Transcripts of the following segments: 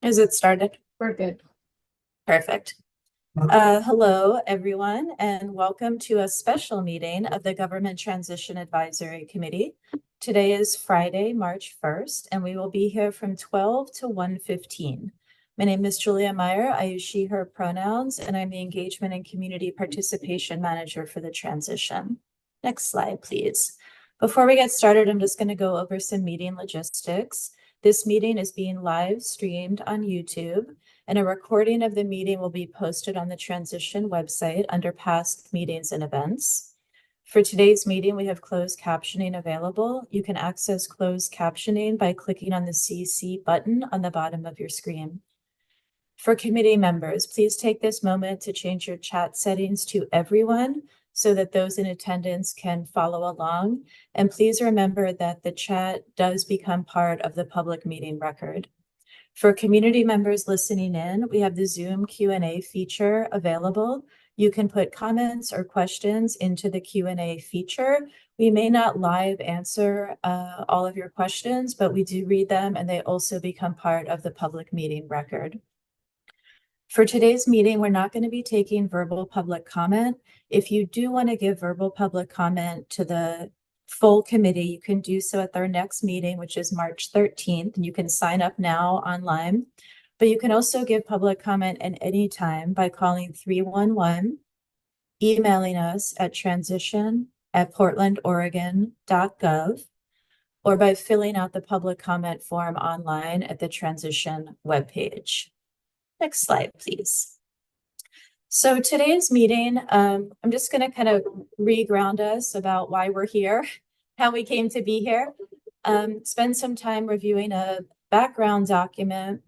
Is it started? We're good. Perfect. Hello, everyone, and welcome to a special meeting of the Government Transition Advisory Committee. Today is Friday, March 1st, and we will be here from 12 to 1:15. My name is Julia Meyer. I use she, her pronouns, and I'm the Engagement and Community Participation Manager for the transition. Next slide, please. Before we get started, I'm just going to go over some meeting logistics. This meeting is being live streamed on YouTube, and a recording of the meeting will be posted on the transition website under past meetings and events. For today's meeting, we have closed captioning available. You can access closed captioning by clicking on the CC button on the bottom of your screen. For committee members, please take this moment to change your chat settings to everyone so that those in attendance can follow along. And please remember that the chat does become part of the public meeting record. For community members listening in, we have the Zoom Q&A feature available. You can put comments or questions into the Q&A feature. We may not live answer all of your questions, but we do read them and they also become part of the public meeting record. For today's meeting, we're not going to be taking verbal public comment. If you do want to give verbal public comment to the full committee, you can do so at our next meeting, which is March 13th. And you can sign up now online, but you can also give public comment at any time by calling 311, emailing us at transition@portlandoregon.gov, or by filling out the public comment form online at the transition webpage. Next slide, please. So today's meeting, I'm just going to kind of re-ground us about why we're here, how we came to be here, spend some time reviewing a background document,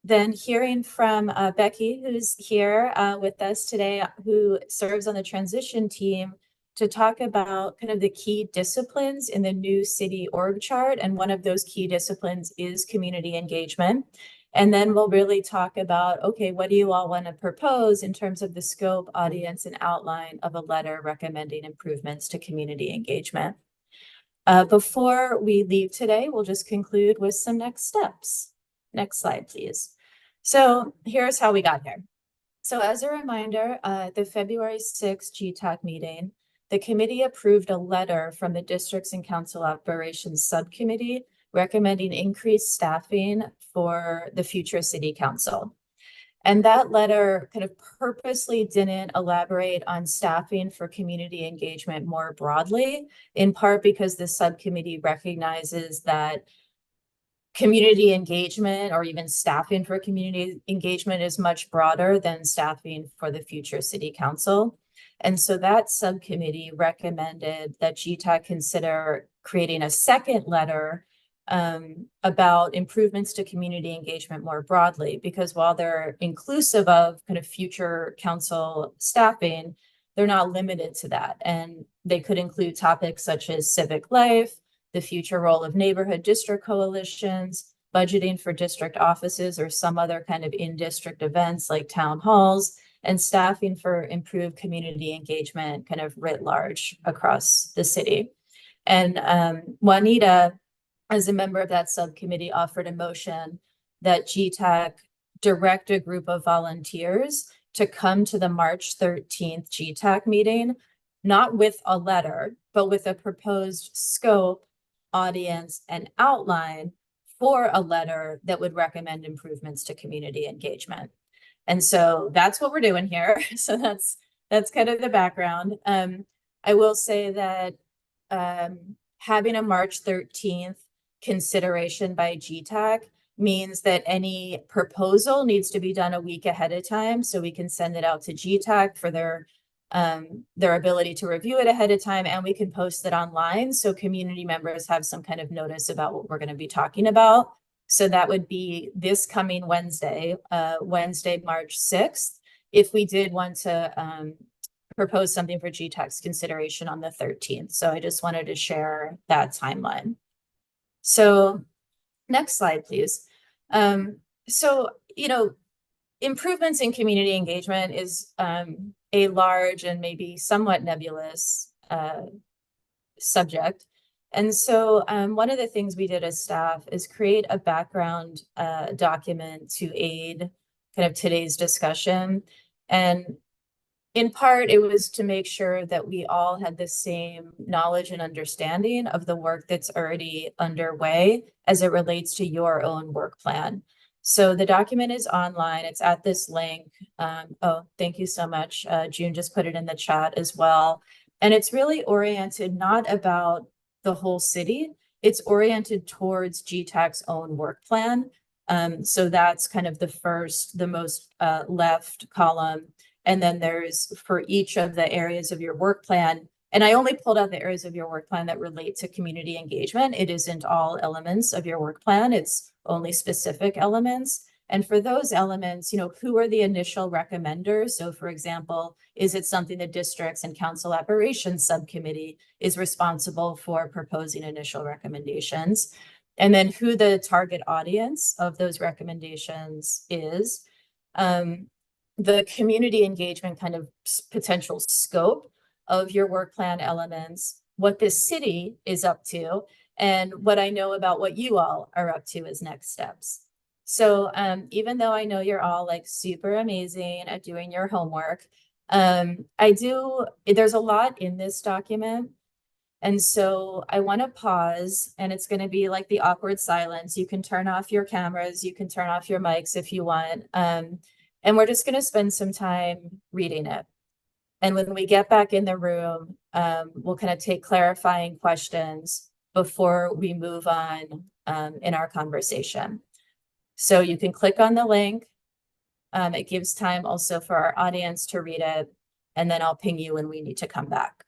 then hearing from Becky, who's here with us today, who serves on the transition team, to talk about kind of the key disciplines in the new city org chart. And one of those key disciplines is community engagement. And then we'll really talk about, okay, what do you all want to propose in terms of the scope, audience, and outline of a letter recommending improvements to community engagement. Before we leave today, we'll just conclude with some next steps. Next slide, please. So here's how we got here. So as a reminder, the February 6th GTAC meeting, the committee approved a letter from the Districts and Council Operations Subcommittee recommending increased staffing for the future city council. And that letter kind of purposely didn't elaborate on staffing for community engagement more broadly, in part because the subcommittee recognizes that community engagement or even staffing for community engagement is much broader than staffing for the future city council. And so that subcommittee recommended that GTAC consider creating a second letter about improvements to community engagement more broadly, because while they're inclusive of kind of future council staffing, they're not limited to that. And they could include topics such as civic life, the future role of neighborhood district coalitions, budgeting for district offices or some other kind of in-district events like town halls, and staffing for improved community engagement kind of writ large across the city. And Juanita, as a member of that subcommittee, offered a motion that GTAC direct a group of volunteers to come to the March 13th GTAC meeting, not with a letter, but with a proposed scope, audience, and outline for a letter that would recommend improvements to community engagement. And so that's what we're doing here. So that's kind of the background. I will say that having a March 13th consideration by GTAC means that any proposal needs to be done a week ahead of time, so we can send it out to GTAC for their ability to review it ahead of time, and we can post it online so community members have some kind of notice about what we're going to be talking about. So that would be this coming Wednesday, Wednesday, March 6th, if we did want to propose something for GTAC's consideration on the 13th. So I just wanted to share that timeline. So next slide, please. So, improvements in community engagement is a large and maybe somewhat nebulous subject. And so one of the things we did as staff is create a background document to aid kind of today's discussion. And in part, it was to make sure that we all had the same knowledge and understanding of the work that's already underway as it relates to your own work plan. So the document is online. It's at this link. Oh, thank you so much. June just put it in the chat as well. And it's really oriented not about the whole city. It's oriented towards GTAC's own work plan. So that's kind of the most left column. And then there's for each of the areas of your work plan. And I only pulled out the areas of your work plan that relate to community engagement. It isn't all elements of your work plan. It's only specific elements. And for those elements, who are the initial recommenders? So for example, is it something the districts and council operations subcommittee is responsible for proposing initial recommendations? And then who the target audience of those recommendations is. The community engagement kind of potential scope of your work plan elements, what this city is up to, and what I know about what you all are up to as next steps. So even though I know you're all like super amazing at doing your homework, there's a lot in this document. And so I want to pause, and it's going to be like the awkward silence. You can turn off your cameras, you can turn off your mics if you want. And we're just going to spend some time reading it. And when we get back in the room, we'll kind of take clarifying questions before we move on in our conversation. So you can click on the link. It gives time also for our audience to read it, and then I'll ping you when we need to come back.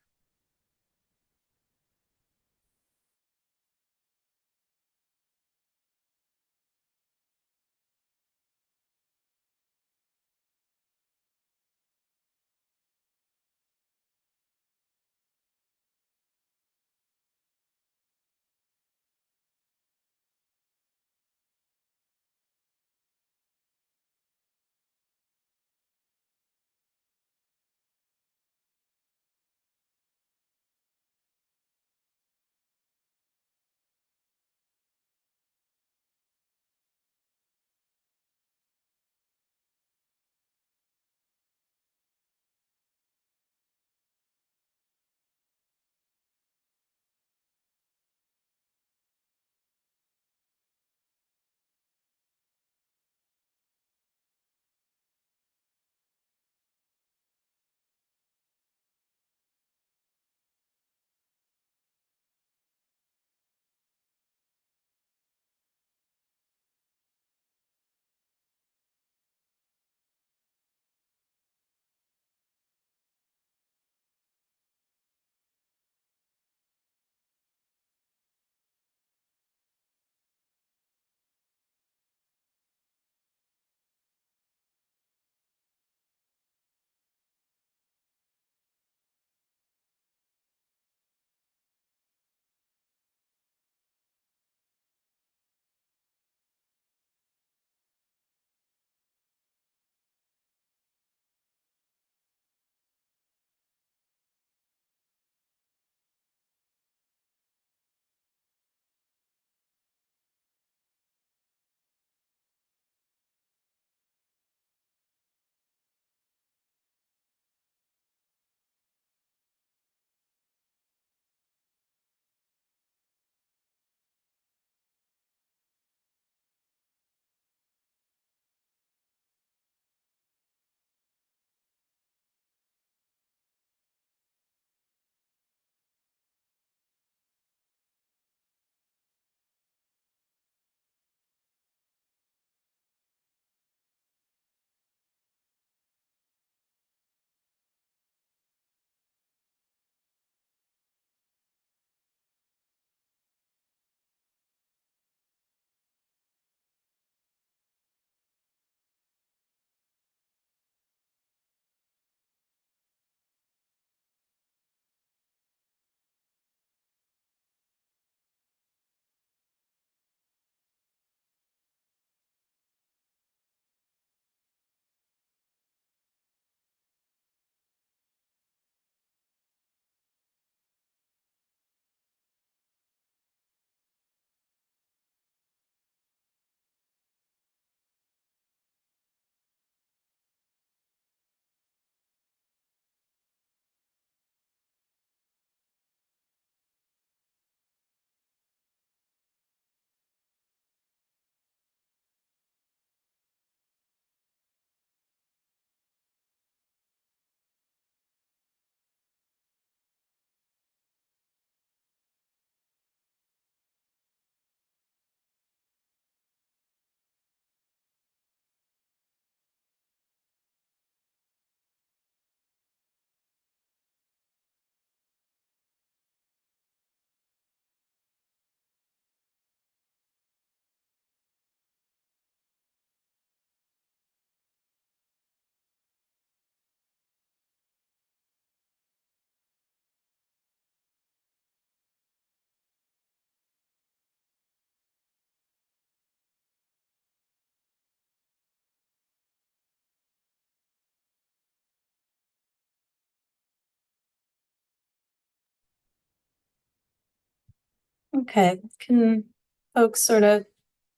Okay, can folks sort of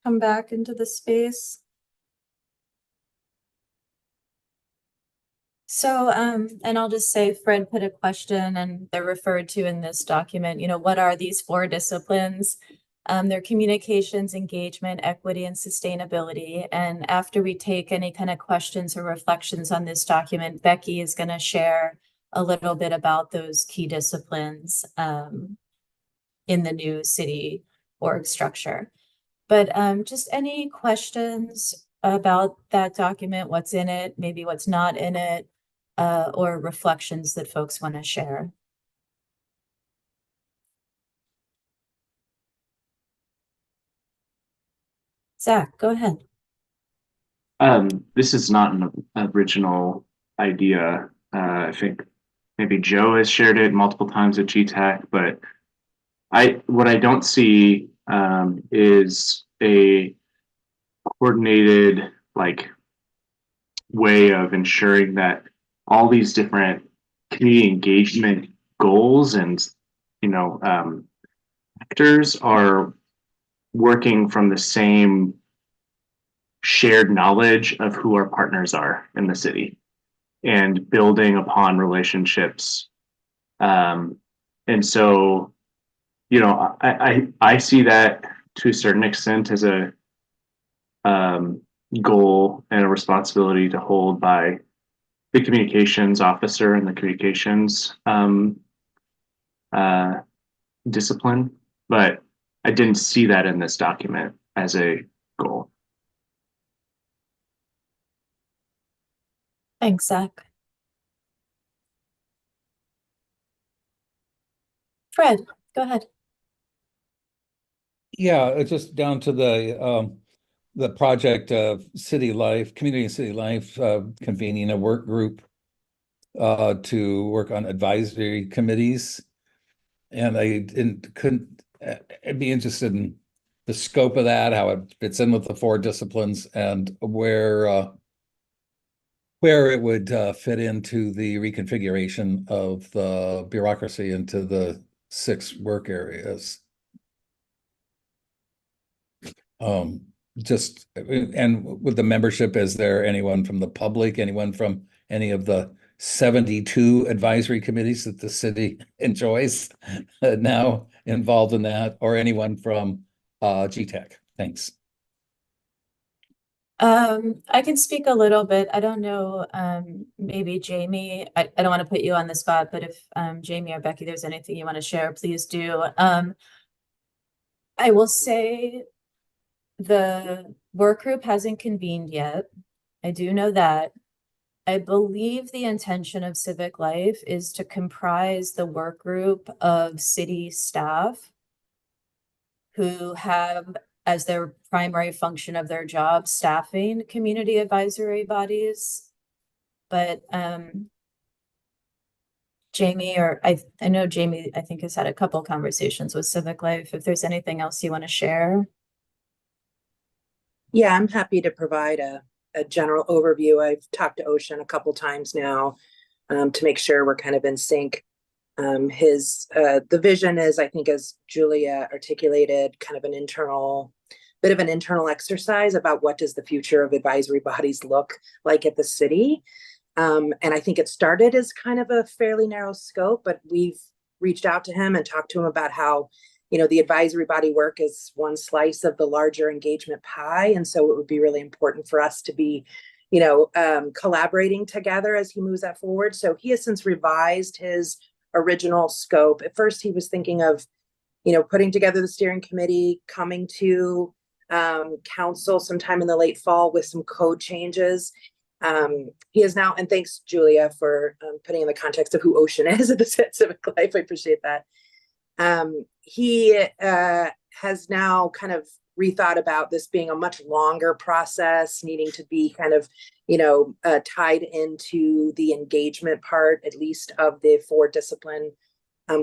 come back into the space? So, and I'll just say Fred put a question and they're referred to in this document, what are these 4 disciplines? They're communications, engagement, equity, and sustainability. And after we take any kind of questions or reflections on this document, Becky is going to share a little bit about those key disciplines in the new city org structure. But just any questions about that document, what's in it, maybe what's not in it, or reflections that folks want to share? Zach, go ahead. This is not an original idea. I think maybe Joe has shared it multiple times at GTAC, but what I don't see is a coordinated way of ensuring that all these different community engagement goals and actors are working from the same shared knowledge of who our partners are in the city and building upon relationships. And so, I see that to a certain extent as a goal and a responsibility to hold by the communications officer and the communications discipline, but I didn't see that in this document as a goal. Thanks, Zach. Fred, go ahead. Yeah, it's just down to the project of City Life, Community and City Life, convening a work group to work on advisory committees. And I'd be interested in the scope of that, how it fits in with the 4 disciplines, and where it would fit into the reconfiguration of the bureaucracy into the 6 work areas. Just, and with the membership, is there anyone from the public, anyone from any of the 72 advisory committees that the city enjoys now involved in that, or anyone from GTAC? Thanks. I can speak a little bit. I don't know, maybe Jamie, I don't want to put you on the spot, but if Jamie or Becky, there's anything you want to share, please do. I will say the work group hasn't convened yet. I do know that. I believe the intention of Civic Life is to comprise the work group of city staff who have as their primary function of their job staffing community advisory bodies. But Jamie, or I know Jamie, I think has had a couple conversations with Civic Life. If there's anything else you want to share. Yeah, I'm happy to provide a general overview. I've talked to Ocean a couple times now to make sure we're kind of in sync. The vision is, I think, as Julia articulated, kind of an internal exercise about what does the future of advisory bodies look like at the city. And I think it started as kind of a fairly narrow scope, but we've reached out to him and talked to him about how the advisory body work is one slice of the larger engagement pie. And so it would be really important for us to be, collaborating together as he moves that forward. So he has since revised his original scope. At first, he was thinking of, putting together the steering committee, coming to council sometime in the late fall with some code changes. He is now, and thanks, Julia, for putting in the context of who Ocean is at the Civic Life. I appreciate that. He has now kind of rethought about this being a much longer process, needing to be kind of, tied into the engagement part, at least of the 4 discipline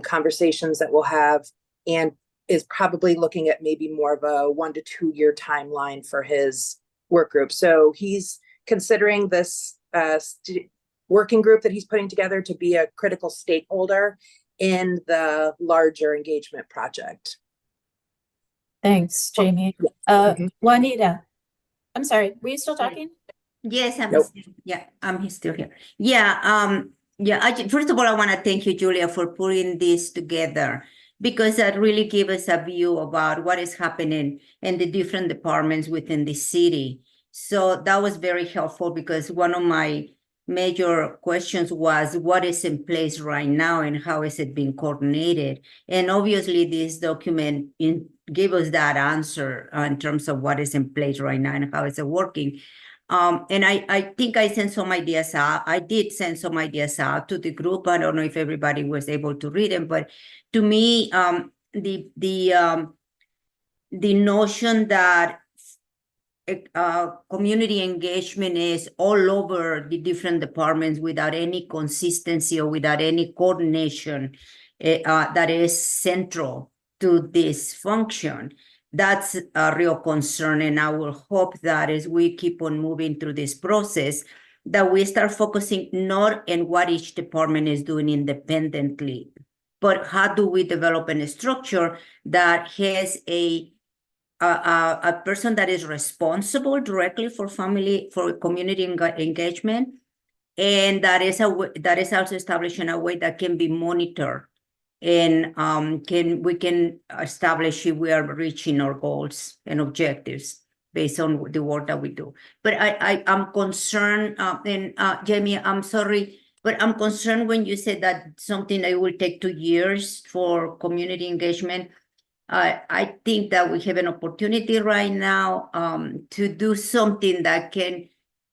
conversations that we'll have, and is probably looking at maybe more of a 1 to 2 year timeline for his work group. So he's considering this working group that he's putting together to be a critical stakeholder in the larger engagement project. Thanks, Jamie. Juanita, I'm sorry, were you still talking? Yes, I'm Nope. still, yeah, I'm still here. Yeah, first of all, I want to thank you, Julia, for putting this together because that really gives us a view about what is happening in the different departments within the city. So that was very helpful because one of my major questions was what is in place right now and how is it being coordinated? And obviously this document gave us that answer in terms of what is in place right now and how is it working. And I think I sent some ideas out. I did send some ideas out to the group. I don't know if everybody was able to read them, but to me, the notion that community engagement is all over the different departments without any consistency or without any coordination that is central to this function. That's a real concern, and I will hope that as we keep on moving through this process, that we start focusing not on what each department is doing independently, but how do we develop a structure that has a person that is responsible directly for community engagement, and that is also establishing a way that can be monitored, and we can establish if we are reaching our goals and objectives based on the work that we do. But I'm concerned, and Jamie, I'm sorry, but I'm concerned when you said that something that will take 2 years for community engagement. I think that we have an opportunity right now to do something that can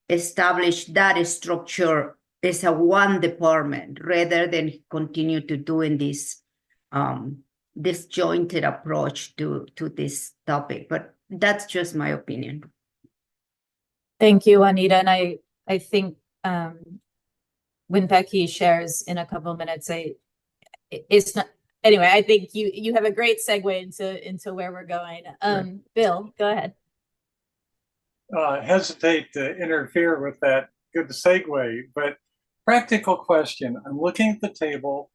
establish that structure as a one department rather than continue to doing this disjointed approach to this topic. But that's just my opinion. Thank you, Juanita. And I think when Becky shares in a couple of minutes, it's not. Anyway, I think you have a great segue into where we're going. Bill, go ahead. Hesitate to interfere with that good segue, but practical question. I'm looking at the table.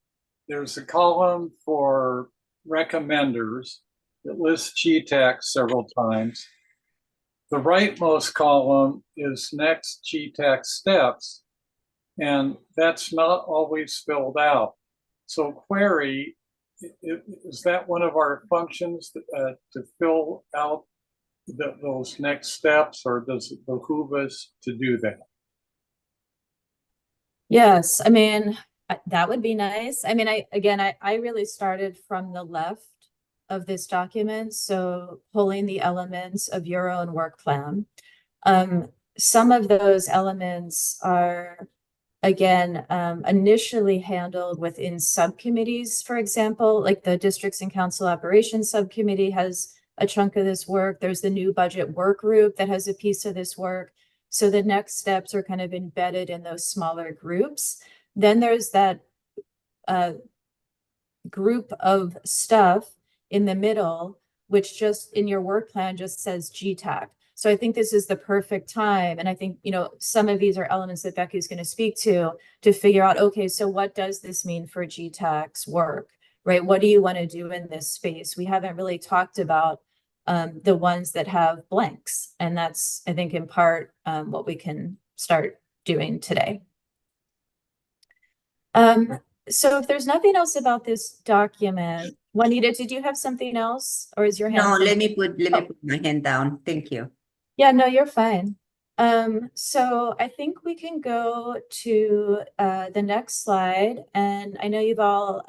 There's a column for recommenders that lists GTAC several times. The rightmost column is next GTAC steps, and that's not always spelled out. So query, is that one of our functions to fill out those next steps, or does it behoove us to do that? Yes, I mean, that would be nice. I mean, I really started from the left of this document, so pulling the elements of your own work plan. Some of those elements are, again, initially handled within subcommittees, for example, like the Districts and Council Operations Subcommittee has a chunk of this work. There's the new budget work group that has a piece of this work. So the next steps are kind of embedded in those smaller groups. Then there's that group of stuff in the middle, which just in your work plan just says GTAC. So I think this is the perfect time. And I think, some of these are elements that Becky's going to speak to figure out, okay, so what does this mean for GTAC's work, right? What do you want to do in this space? We haven't really talked about the ones that have blanks. And that's, I think, in part what we can start doing today. So if there's nothing else about this document, Juanita, did you have something else, or is your hand? No, let me put my hand down. Thank you. Yeah, no, you're fine. So I think we can go to the next slide. And I know you've all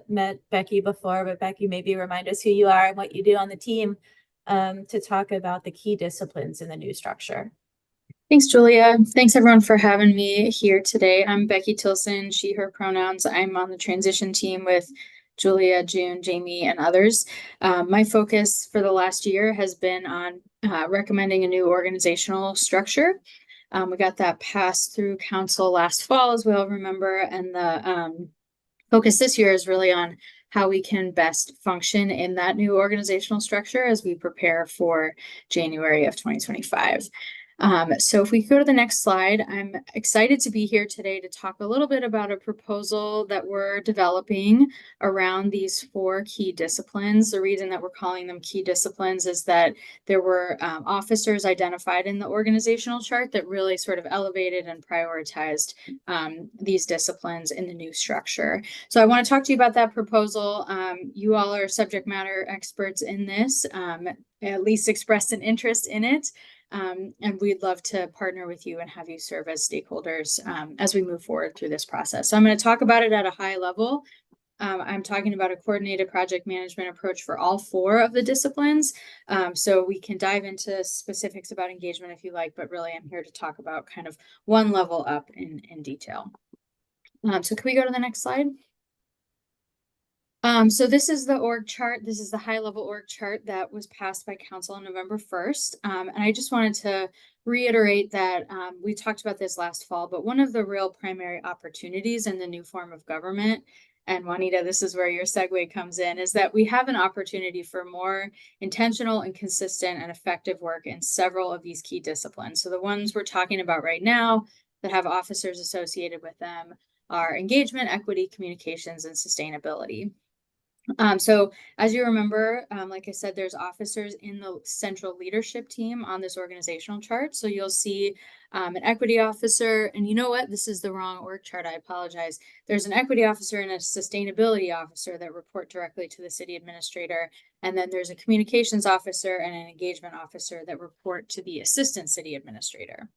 met Becky before, but Becky, maybe remind us who you are and what you do on the team to talk about the key disciplines in the new structure. Thanks, Julia. Thanks, everyone, for having me here today. I'm Becky Tilson, she, her pronouns. I'm on the transition team with Julia, June, Jamie, and others. My focus for the last year has been on recommending a new organizational structure. We got that passed through council last fall, as we all remember, and the focus this year is really on how we can best function in that new organizational structure as we prepare for January of 2025. So if we go to the next slide, I'm excited to be here today to talk a little bit about a proposal that we're developing around these 4 key disciplines. The reason that we're calling them key disciplines is that there were officers identified in the organizational chart that really sort of elevated and prioritized these disciplines in the new structure. So I want to talk to you about that proposal. You all are subject matter experts in this, at least expressed an interest in it. And we'd love to partner with you and have you serve as stakeholders as we move forward through this process. So I'm going to talk about it at a high level. I'm talking about a coordinated project management approach for all 4 of the disciplines. So we can dive into specifics about engagement if you like, but really I'm here to talk about kind of one level up in detail. So can we go to the next slide? So this is the org chart. This is the high level org chart that was passed by council on November 1st. And I just wanted to reiterate that we talked about this last fall, but one of the real primary opportunities in the new form of government, and Juanita, this is where your segue comes in, is that we have an opportunity for more intentional and consistent and effective work in several of these key disciplines. So the ones we're talking about right now that have officers associated with them are engagement, equity, communications, and sustainability. So as you remember, like I said, there's officers in the central leadership team on this organizational chart. So you'll see an equity officer, and you know what? This is the wrong org chart. I apologize. There's an equity officer and a sustainability officer that report directly to the city administrator. And then there's a communications officer and an engagement officer that report to the assistant city administrator.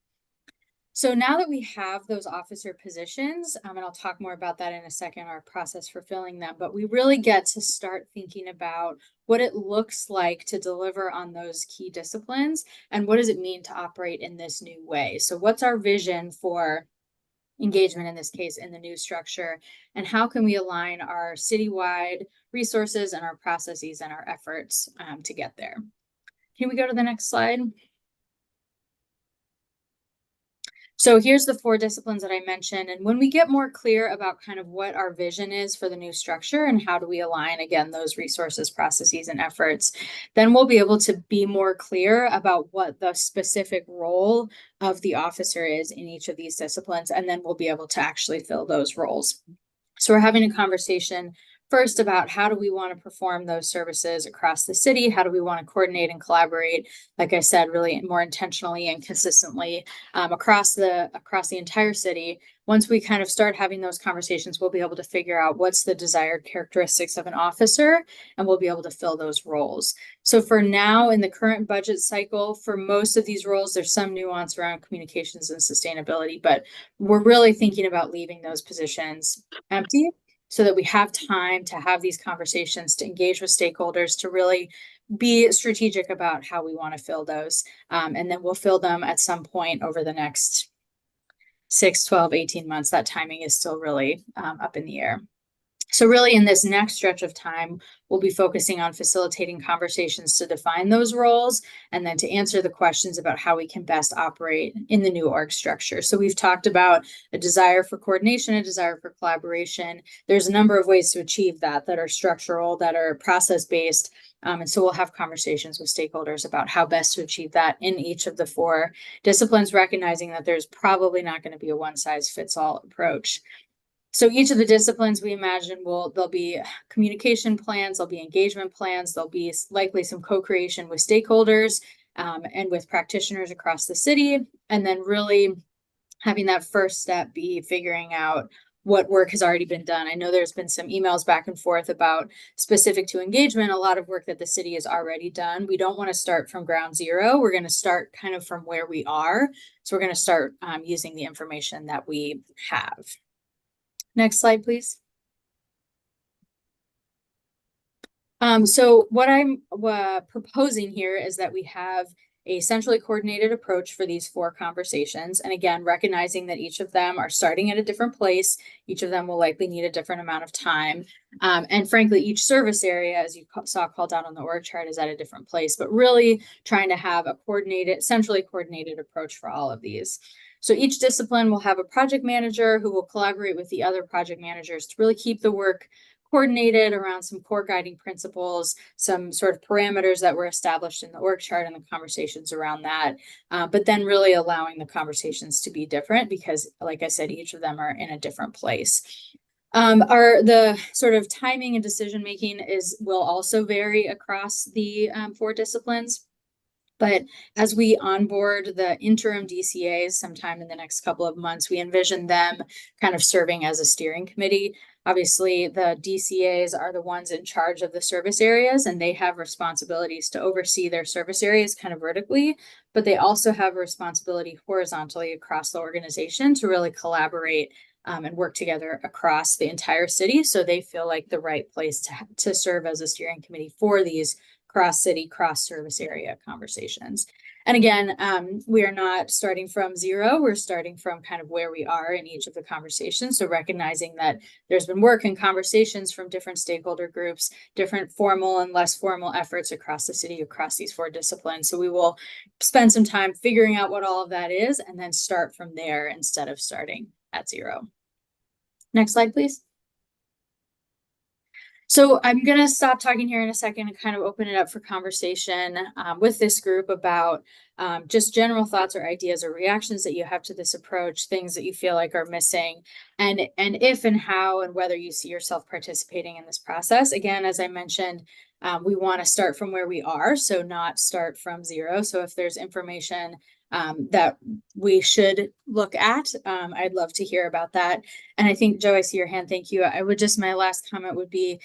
So now that we have those officer positions, and I'll talk more about that in a second, our process for filling them, but we really get to start thinking about what it looks like to deliver on those key disciplines and what does it mean to operate in this new way. So what's our vision for engagement in this case in the new structure, and how can we align our citywide resources and our processes and our efforts to get there? Can we go to the next slide? So here's the 4 disciplines that I mentioned. And when we get more clear about kind of what our vision is for the new structure and how do we align, again, those resources, processes, and efforts, then we'll be able to be more clear about what the specific role of the officer is in each of these disciplines. And then we'll be able to actually fill those roles. So we're having a conversation first about how do we want to perform those services across the city? How do we want to coordinate and collaborate? Like I said, really more intentionally and consistently across the entire city. Once we kind of start having those conversations, we'll be able to figure out what's the desired characteristics of an officer, and we'll be able to fill those roles. So for now, in the current budget cycle, for most of these roles, there's some nuance around communications and sustainability, but we're really thinking about leaving those positions empty, so that we have time to have these conversations, to engage with stakeholders, to really be strategic about how we want to fill those. And then we'll fill them at some point over the next 6, 12, 18 months. That timing is still really up in the air. So really in this next stretch of time, we'll be focusing on facilitating conversations to define those roles and then to answer the questions about how we can best operate in the new org structure. So we've talked about a desire for coordination, a desire for collaboration. There's a number of ways to achieve that are structural, that are process-based. And so we'll have conversations with stakeholders about how best to achieve that in each of the 4 disciplines, recognizing that there's probably not going to be a one-size-fits-all approach. So each of the disciplines we imagine there'll be communication plans, there'll be engagement plans, there'll be likely some co-creation with stakeholders and with practitioners across the city. And then really having that first step be figuring out what work has already been done. I know there's been some emails back and forth about specific to engagement, a lot of work that the city has already done. We don't want to start from ground zero. We're going to start kind of from where we are. So we're going to start using the information that we have. Next slide, please. So what I'm proposing here is that we have a centrally coordinated approach for these 4 conversations. And again, recognizing that each of them are starting at a different place. Each of them will likely need a different amount of time. And frankly, each service area, as you saw called out on the org chart, is at a different place, but really trying to have a centrally coordinated approach for all of these. So each discipline will have a project manager who will collaborate with the other project managers to really keep the work coordinated around some core guiding principles, some sort of parameters that were established in the org chart and the conversations around that. But then really allowing the conversations to be different because, like I said, each of them are in a different place. The sort of timing and decision making will also vary across the 4 disciplines. But as we onboard the interim DCAs sometime in the next couple of months, we envision them kind of serving as a steering committee. Obviously, the DCAs are the ones in charge of the service areas, and they have responsibilities to oversee their service areas kind of vertically, but they also have a responsibility horizontally across the organization to really collaborate and work together across the entire city. So they feel like the right place to serve as a steering committee for these cross-city, cross-service area conversations. And again, we are not starting from zero. We're starting from kind of where we are in each of the conversations. So recognizing that there's been work and conversations from different stakeholder groups, different formal and less formal efforts across the city, across these 4 disciplines. So we will spend some time figuring out what all of that is and then start from there instead of starting at 0. Next slide, please. So I'm going to stop talking here in a second and kind of open it up for conversation with this group about just general thoughts or ideas or reactions that you have to this approach, things that you feel like are missing, and if and how and whether you see yourself participating in this process. Again, as I mentioned, we want to start from where we are, so not start from 0. So if there's information that we should look at, I'd love to hear about that. And I think, Joe, I see your hand. Thank you. My last comment would be,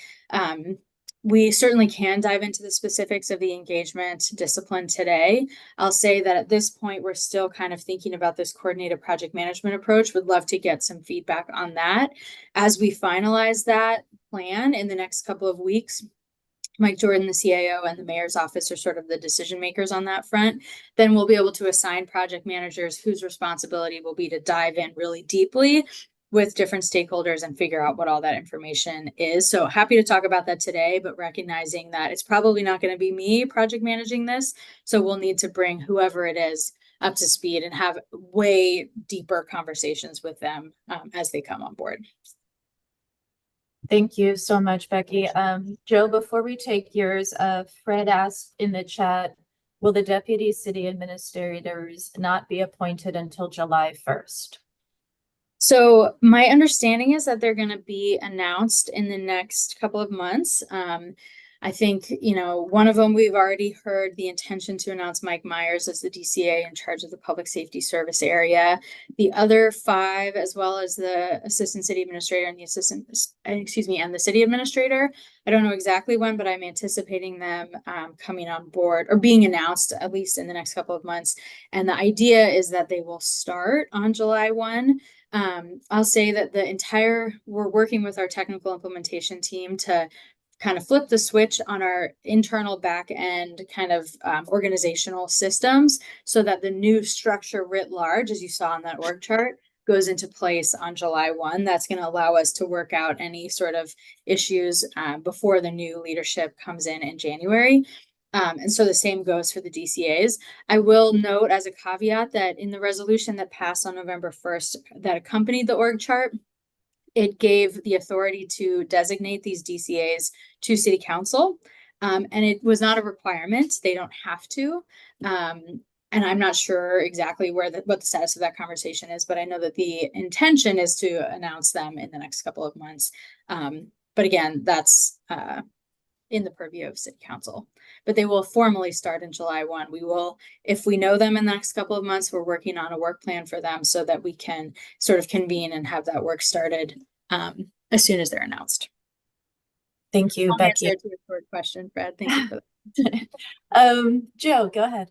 we certainly can dive into the specifics of the engagement discipline today. I'll say that at this point, we're still kind of thinking about this coordinated project management approach. Would love to get some feedback on that. As we finalize that plan in the next couple of weeks, Mike Jordan, the CAO, and the mayor's office are sort of the decision makers on that front. Then we'll be able to assign project managers whose responsibility will be to dive in really deeply with different stakeholders and figure out what all that information is. So happy to talk about that today, but recognizing that it's probably not going to be me project managing this. So we'll need to bring whoever it is up to speed and have way deeper conversations with them as they come on board. Thank you so much, Becky. Joe, before we take yours, Fred asked in the chat, will the deputy city administrators not be appointed until July 1st? So my understanding is that they're going to be announced in the next couple of months. I think, one of them, we've already heard the intention to announce Mike Myers as the DCA in charge of the public safety service area. The other 5, as well as the assistant city administrator and the and the city administrator, I don't know exactly when, but I'm anticipating them coming on board or being announced at least in the next couple of months. And the idea is that they will start on July 1. I'll say that we're working with our technical implementation team to kind of flip the switch on our internal back end kind of organizational systems so that the new structure writ large, as you saw on that org chart, goes into place on July 1. That's going to allow us to work out any sort of issues before the new leadership comes in January. And so the same goes for the DCAs. I will note as a caveat that in the resolution that passed on November 1st that accompanied the org chart, it gave the authority to designate these DCAs to city council. And it was not a requirement. They don't have to. And I'm not sure exactly what the status of that conversation is, but I know that the intention is to announce them in the next couple of months. But again, that's in the purview of city council, but they will formally start in July 1. We will, if we know them in the next couple of months, we're working on a work plan for them so that we can sort of convene and have that work started as soon as they're announced. Thank you, Becky. Answer to your short question, Fred. Thank you for that. Joe, go ahead.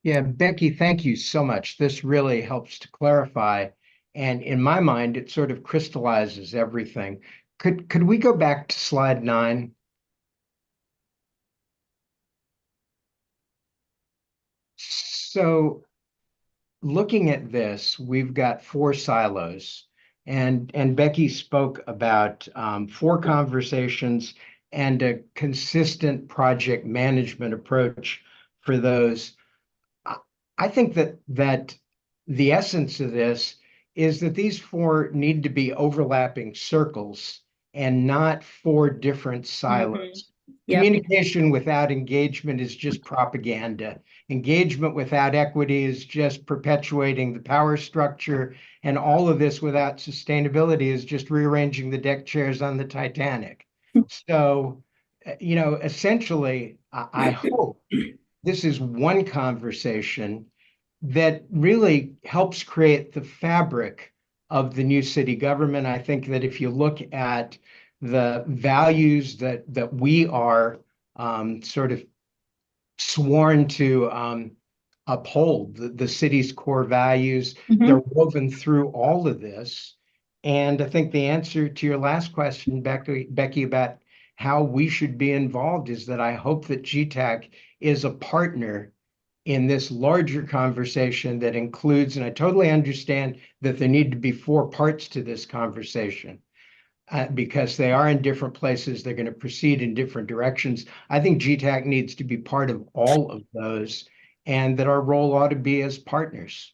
Yeah, Becky, thank you so much. This really helps to clarify. And in my mind, it sort of crystallizes everything. Could we go back to slide 9? So looking at this, we've got 4 silos, and Becky spoke about 4 conversations and a consistent project management approach for those. I think that the essence of this is that these 4 need to be overlapping circles and not four different silos. Yep. Communication without engagement is just propaganda. Engagement without equity is just perpetuating the power structure. And all of this without sustainability is just rearranging the deck chairs on the Titanic. So, essentially, I hope this is one conversation that really helps create the fabric of the new city government. I think that if you look at the values that we are sort of sworn to uphold, the city's core values, they're woven through all of this. And I think the answer to your last question, Becky, about how we should be involved is that I hope that GTAC is a partner in this larger conversation that includes, and I totally understand that there need to be four parts to this conversation. Because they are in different places, they're going to proceed in different directions. I think GTAC needs to be part of all of those, and that our role ought to be as partners.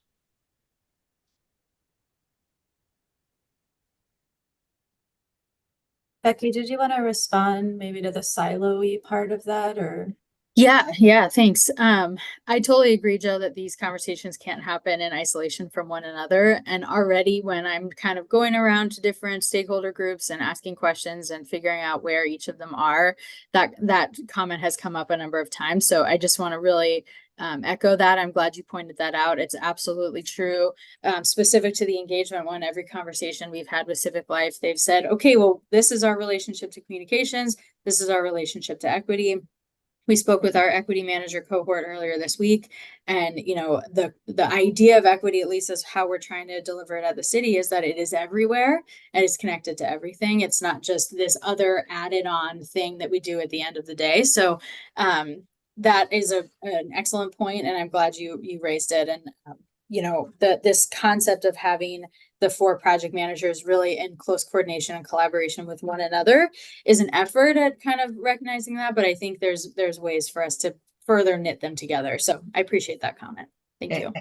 Becky, did you want to respond maybe to the silo-y part of that, or? Yeah, thanks. I totally agree, Joe, that these conversations can't happen in isolation from one another. And already when I'm kind of going around to different stakeholder groups and asking questions and figuring out where each of them are, that comment has come up a number of times. So I just want to really echo that. I'm glad you pointed that out. It's absolutely true. Specific to the engagement one, every conversation we've had with Civic Life, they've said, okay, well, this is our relationship to communications. This is our relationship to equity. We spoke with our equity manager cohort earlier this week, and the idea of equity, at least as how we're trying to deliver it at the city, is that it is everywhere and it's connected to everything. It's not just this other added on thing that we do at the end of the day. So that is an excellent point, and I'm glad you raised it. And this concept of having the four project managers really in close coordination and collaboration with one another is an effort at kind of recognizing that, but I think there's ways for us to further knit them together. So I appreciate that comment. Thank you.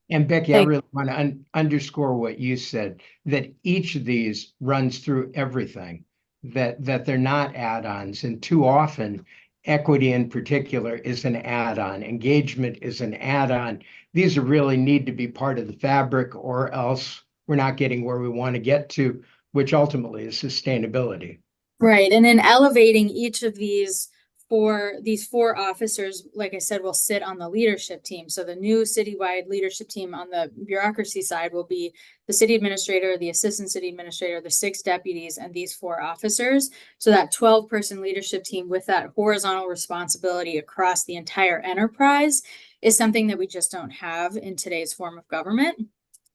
And Becky, I really want to underscore what you said, that each of these runs through everything, that they're not add-ons. And too often, equity in particular is an add-on. Engagement is an add-on. These really need to be part of the fabric, or else we're not getting where we want to get to, which ultimately is sustainability. Right. And in elevating each of these four officers, like I said, will sit on the leadership team. So the new citywide leadership team on the bureaucracy side will be the city administrator, the assistant city administrator, the 6 deputies, and these 4 officers. So that 12-person leadership team with that horizontal responsibility across the entire enterprise is something that we just don't have in today's form of government.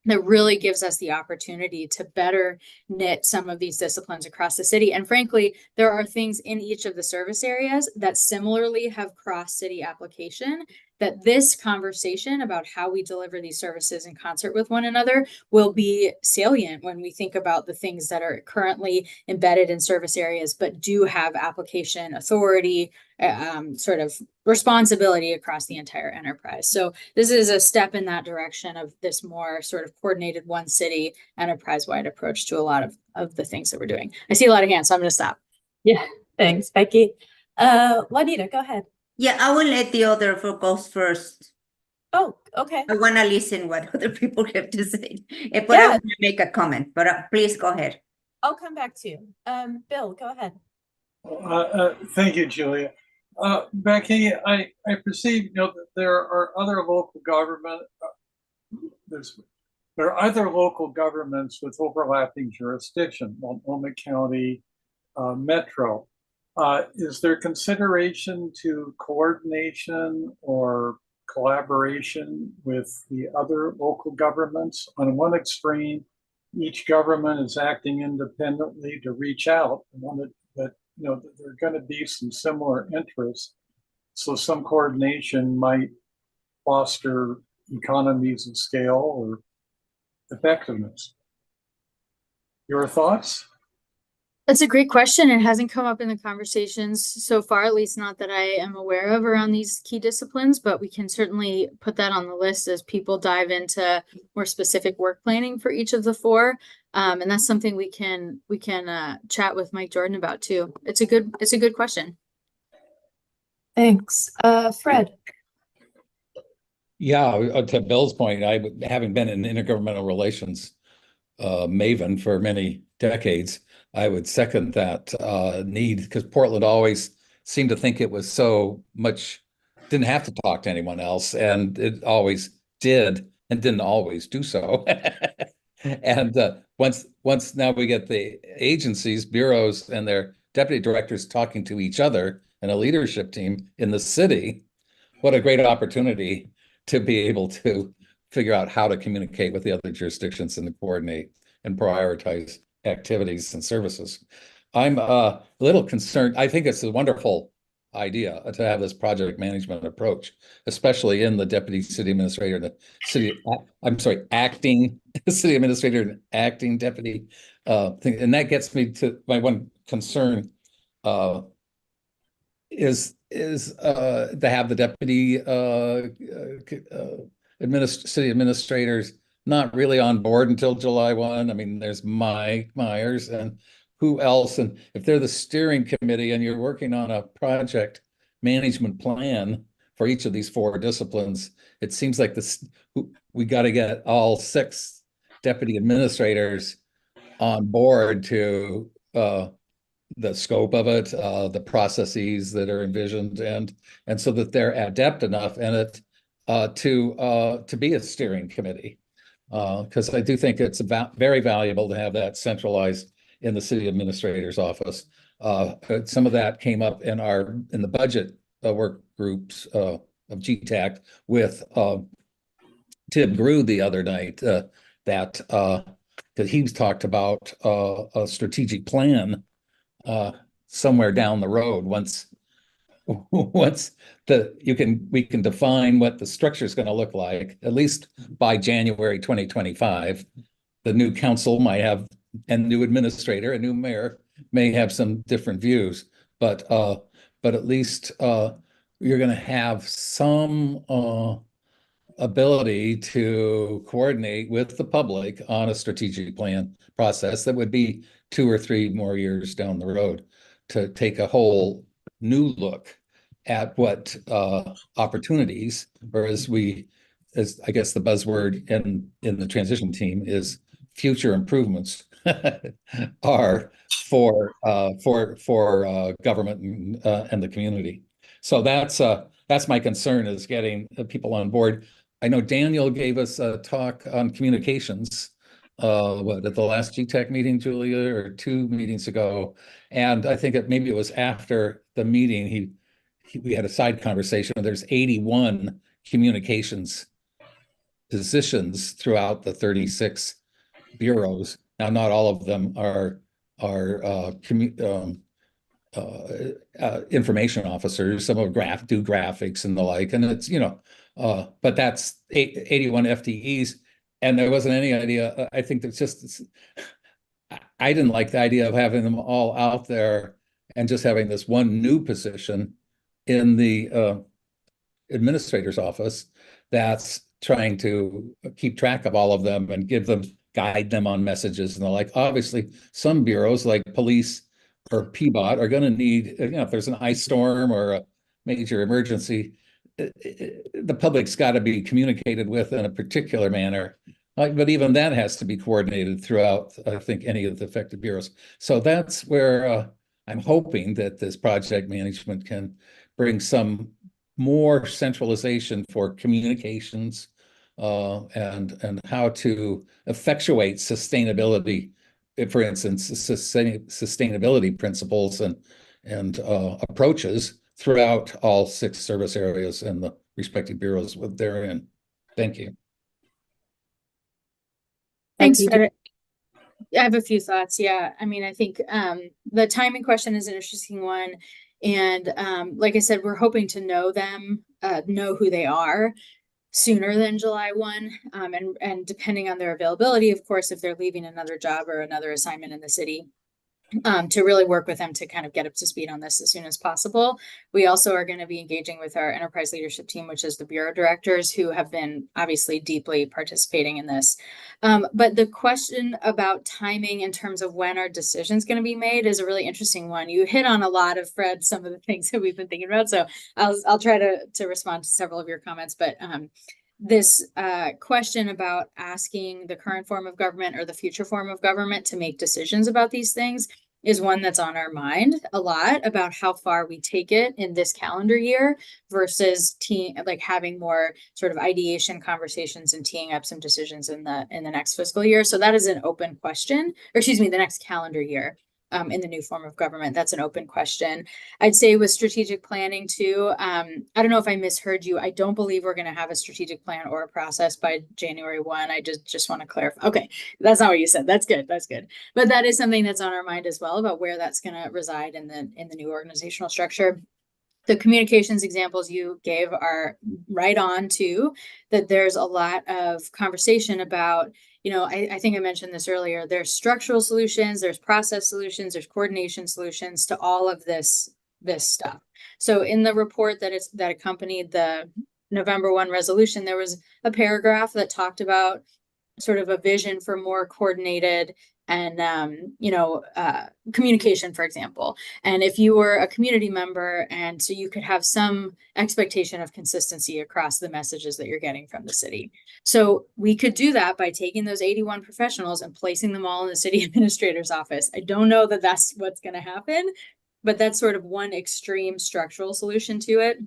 That really gives us the opportunity to better knit some of these disciplines across the city. And frankly, there are things in each of the service areas that similarly have cross-city application, that this conversation about how we deliver these services in concert with one another will be salient when we think about the things that are currently embedded in service areas, but do have application authority, sort of responsibility across the entire enterprise. So this is a step in that direction of this more sort of coordinated one city enterprise-wide approach to a lot of the things that we're doing. I see a lot of hands, so I'm going to stop. Yeah, thanks, Becky. Juanita, go ahead. Yeah, I will let the other folks first. Oh, okay. I want to listen what other people have to say, but Yeah. I want to make a comment, but please go ahead. I'll come back to you. Bill, go ahead. Thank you, Julia. Becky, I perceive that there are other local government. There are other local governments with overlapping jurisdiction, Multnomah County, Metro. Is there consideration to coordination or collaboration with the other local governments? On one extreme, each government is acting independently to reach out, but there are going to be some similar interests. So some coordination might foster economies of scale or effectiveness. Your thoughts? That's a great question. It hasn't come up in the conversations so far, at least not that I am aware of around these key disciplines, but we can certainly put that on the list as people dive into more specific work planning for each of the four. And that's something we can chat with Mike Jordan about too. It's a good question. Thanks. Fred. Yeah, to Bill's point, having been in intergovernmental relations maven for many decades, I would second that need, because Portland always seemed to think it was so much, didn't have to talk to anyone else, and it always did and didn't always do so. And once now we get the agencies, bureaus, and their deputy directors talking to each other and a leadership team in the city, what a great opportunity to be able to figure out how to communicate with the other jurisdictions and to coordinate and prioritize activities and services. I'm a little concerned. I think it's a wonderful idea to have this project management approach, especially in the deputy city administrator, acting city administrator and acting deputy thing. And that gets me to my one concern is to have the deputy city administrators not really on board until July 1. I mean, there's Mike Myers and who else? And if they're the steering committee and you're working on a project management plan for each of these four disciplines, it seems like we got to get all 6 deputy administrators on board to the scope of it, the processes that are envisioned, and so that they're adept enough in it to be a steering committee. Because I do think it's very valuable to have that centralized in the city administrator's office. Some of that came up in the budget work groups of GTAC with Tim Grew the other night, that he's talked about a strategic plan somewhere down the road once we can define what the structure is going to look like, at least by January 2025. The new council might have, and new administrator, a new mayor may have some different views, but at least you're going to have some ability to coordinate with the public on a strategic plan process that would be 2 or 3 more years down the road, to take a whole new look at what opportunities, or as I guess the buzzword in the transition team is future improvements are for government and the community. So that's my concern, is getting people on board. I know Daniel gave us a talk on communications at the last GTAC meeting, Julia, or 2 meetings ago. And I think maybe it was after the meeting, we had a side conversation. There's 81 communications positions throughout the 36 bureaus. Now, not all of them are information officers. Some of them do graphics and the like, and it's, but that's 81 FTEs. And there wasn't any idea. I think that's just, I didn't like the idea of having them all out there and just having this one new position in the administrator's office that's trying to keep track of all of them and guide them on messages and the like. Obviously, some bureaus like police or PBOT are going to need, if there's an ice storm or a major emergency, the public's got to be communicated with in a particular manner. But even that has to be coordinated throughout, I think, any of the affected bureaus. So that's where I'm hoping that this project management can bring some more centralization for communications and how to effectuate sustainability, for instance, sustainability principles and approaches throughout all 6 service areas and the respective bureaus they're in. Thank you. Thanks, Fred. I have a few thoughts. Yeah, I mean, I think the timing question is an interesting one. And like I said, we're hoping to know who they are sooner than July 1. And depending on their availability, of course, if they're leaving another job or another assignment in the city, to really work with them to kind of get up to speed on this as soon as possible. We also are going to be engaging with our enterprise leadership team, which is the bureau directors who have been obviously deeply participating in this. But the question about timing in terms of when our decision is going to be made is a really interesting one. You hit on a lot of, Fred, some of the things that we've been thinking about. So I'll try to respond to several of your comments, but this question about asking the current form of government or the future form of government to make decisions about these things is one that's on our mind a lot, about how far we take it in this calendar year versus having more sort of ideation conversations and teeing up some decisions in the next fiscal year. So that is an open question, or excuse me, the next calendar year. In the new form of government, that's an open question. I'd say with strategic planning too, I don't know if I misheard you. I don't believe we're going to have a strategic plan or a process by January 1. I just want to clarify. Okay, that's not what you said. That's good. That's good. But that is something that's on our mind as well, about where that's going to reside in the new organizational structure. The communications examples you gave are right on too, that there's a lot of conversation about, I think I mentioned this earlier, there's structural solutions, there's process solutions, there's coordination solutions to all of this stuff. So in the report that accompanied the November 1 resolution, there was a paragraph that talked about sort of a vision for more coordinated and communication, for example. And if you were a community member, and so you could have some expectation of consistency across the messages that you're getting from the city. So we could do that by taking those 81 professionals and placing them all in the city administrator's office. I don't know that that's what's going to happen, but that's sort of one extreme structural solution to it.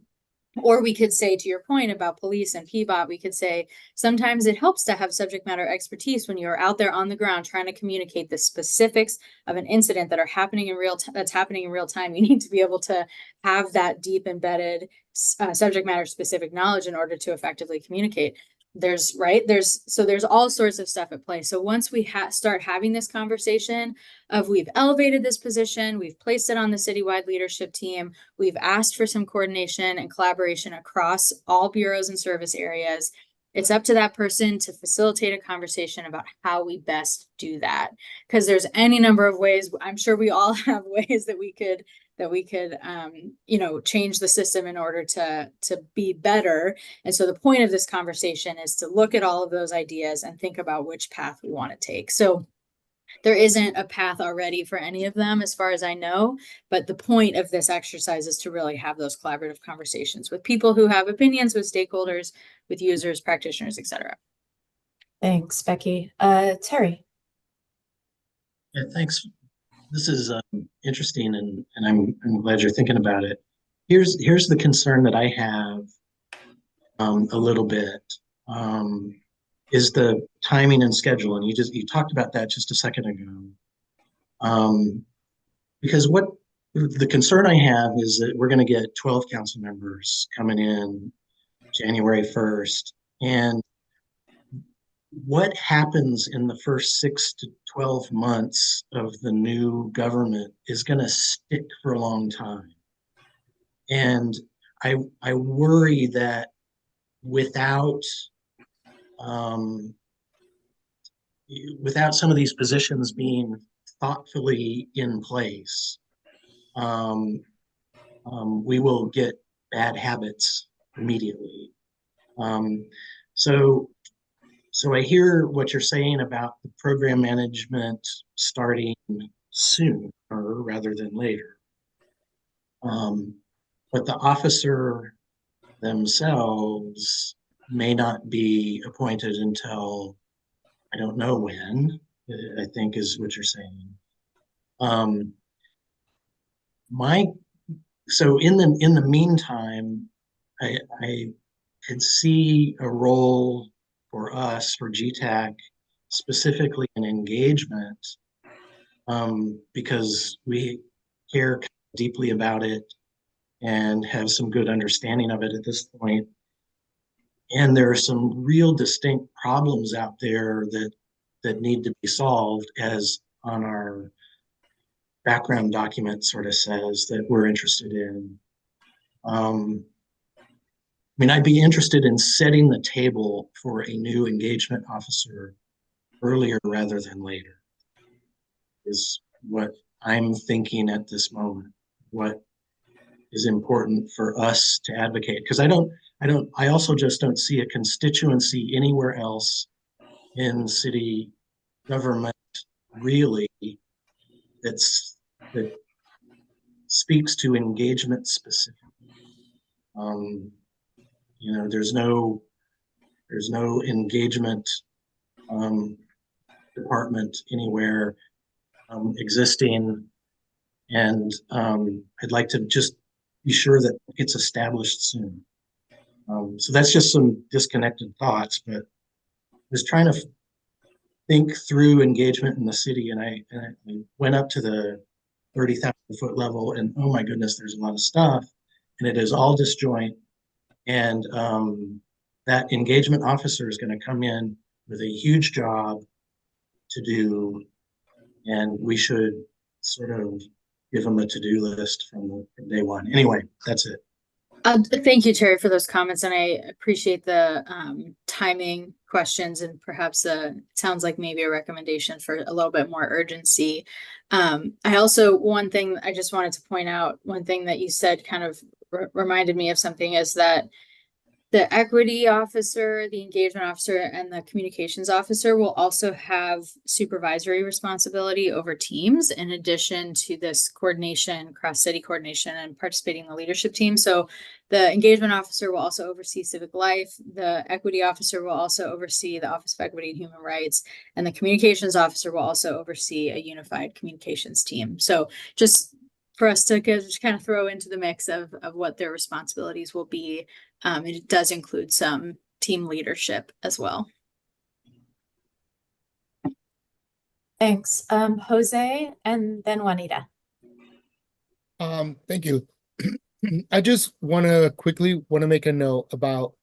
Or we could say, to your point about police and PBOT, we could say sometimes it helps to have subject matter expertise when you're out there on the ground trying to communicate the specifics of an incident that are happening in that's happening in real time. You need to be able to have that deep embedded subject matter specific knowledge in order to effectively communicate. There's all sorts of stuff at play. So once we start having this conversation of, we've elevated this position, we've placed it on the citywide leadership team, we've asked for some coordination and collaboration across all bureaus and service areas, it's up to that person to facilitate a conversation about how we best do that. Because there's any number of ways. I'm sure we all have ways that we could change the system in order to be better. And so the point of this conversation is to look at all of those ideas and think about which path we want to take. So there isn't a path already for any of them, as far as I know, but the point of this exercise is to really have those collaborative conversations with people who have opinions, with stakeholders, with users, practitioners, etc. Thanks, Becky. Terry. Yeah, thanks. This is interesting, and I'm glad you're thinking about it. Here's the concern that I have a little bit, is the timing and schedule. And you talked about that just a second ago. Because what the concern I have is that we're going to get 12 council members coming in January 1st. And what happens in the first 6 to 12 months of the new government is going to stick for a long time. And I worry that without some of these positions being thoughtfully in place, we will get bad habits immediately. So I hear what you're saying about the program management starting sooner rather than later. But the officer themselves may not be appointed until I don't know when, I think is what you're saying. So in the meantime, I could see a role for us, for GTAC, specifically in engagement, because we care deeply about it and have some good understanding of it at this point. And there are some real distinct problems out there that need to be solved, as on our background document sort of says, that we're interested in. I'd be interested in setting the table for a new engagement officer earlier rather than later, is what I'm thinking at this moment, what is important for us to advocate. Because I also just don't see a constituency anywhere else in city government really that speaks to engagement specifically. There's no engagement department anywhere existing, and I'd like to just be sure that it gets established soon. So that's just some disconnected thoughts, but I was trying to think through engagement in the city, and I went up to the 30,000 foot level, and oh my goodness, there's a lot of stuff, and it is all disjoint. And that engagement officer is going to come in with a huge job to do, and we should sort of give them a to-do list from day one. Anyway, that's it. Thank you, Terry, for those comments, and I appreciate the timing questions, and perhaps it sounds like maybe a recommendation for a little bit more urgency. I also, one thing I just wanted to point out, one thing that you said kind of reminded me of something, is that the equity officer, the engagement officer, and the communications officer will also have supervisory responsibility over teams, in addition to this coordination, cross-city coordination, and participating in the leadership team. So the engagement officer will also oversee civic life. The equity officer will also oversee the Office of Equity and Human Rights, and the communications officer will also oversee a unified communications team. So just for us to just kind of throw into the mix of what their responsibilities will be. It does include some team leadership as well. Thanks. Jose and then Juanita. Thank you. I just want to make a note about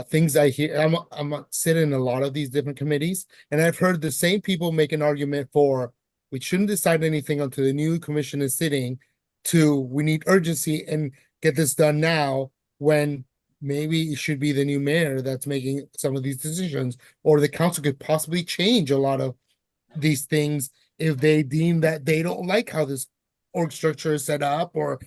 things I hear. I'm sitting in a lot of these different committees, and I've heard the same people make an argument for we shouldn't decide anything until the new commission is sitting, to we need urgency and get this done now, when maybe it should be the new mayor that's making some of these decisions, or the council could possibly change a lot of these things if they deem that they don't like how this org structure is set up, or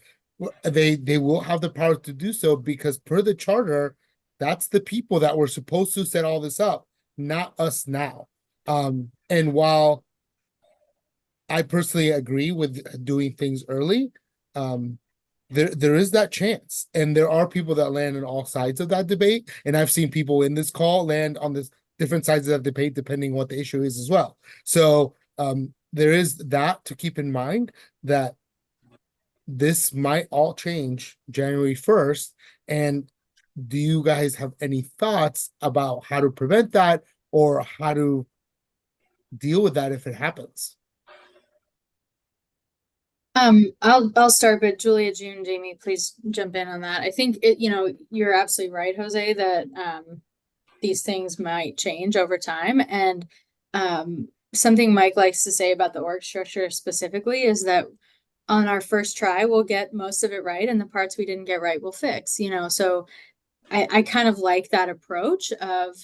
they will have the power to do so, because per the charter, that's the people that were supposed to set all this up, not us now. And while I personally agree with doing things early, there is that chance, and there are people that land on all sides of that debate, and I've seen people in this call land on this different sides of that debate depending what the issue is as well. So there is that to keep in mind, that this might all change January 1st. And do you guys have any thoughts about how to prevent that, or how to deal with that if it happens? I'll start, but Julia, June, Jamie, please jump in on that. I think you're absolutely right, Jose, that these things might change over time. And something Mike likes to say about the org structure specifically is that on our first try, we'll get most of it right, and the parts we didn't get right, we'll fix, so I kind of like that approach of,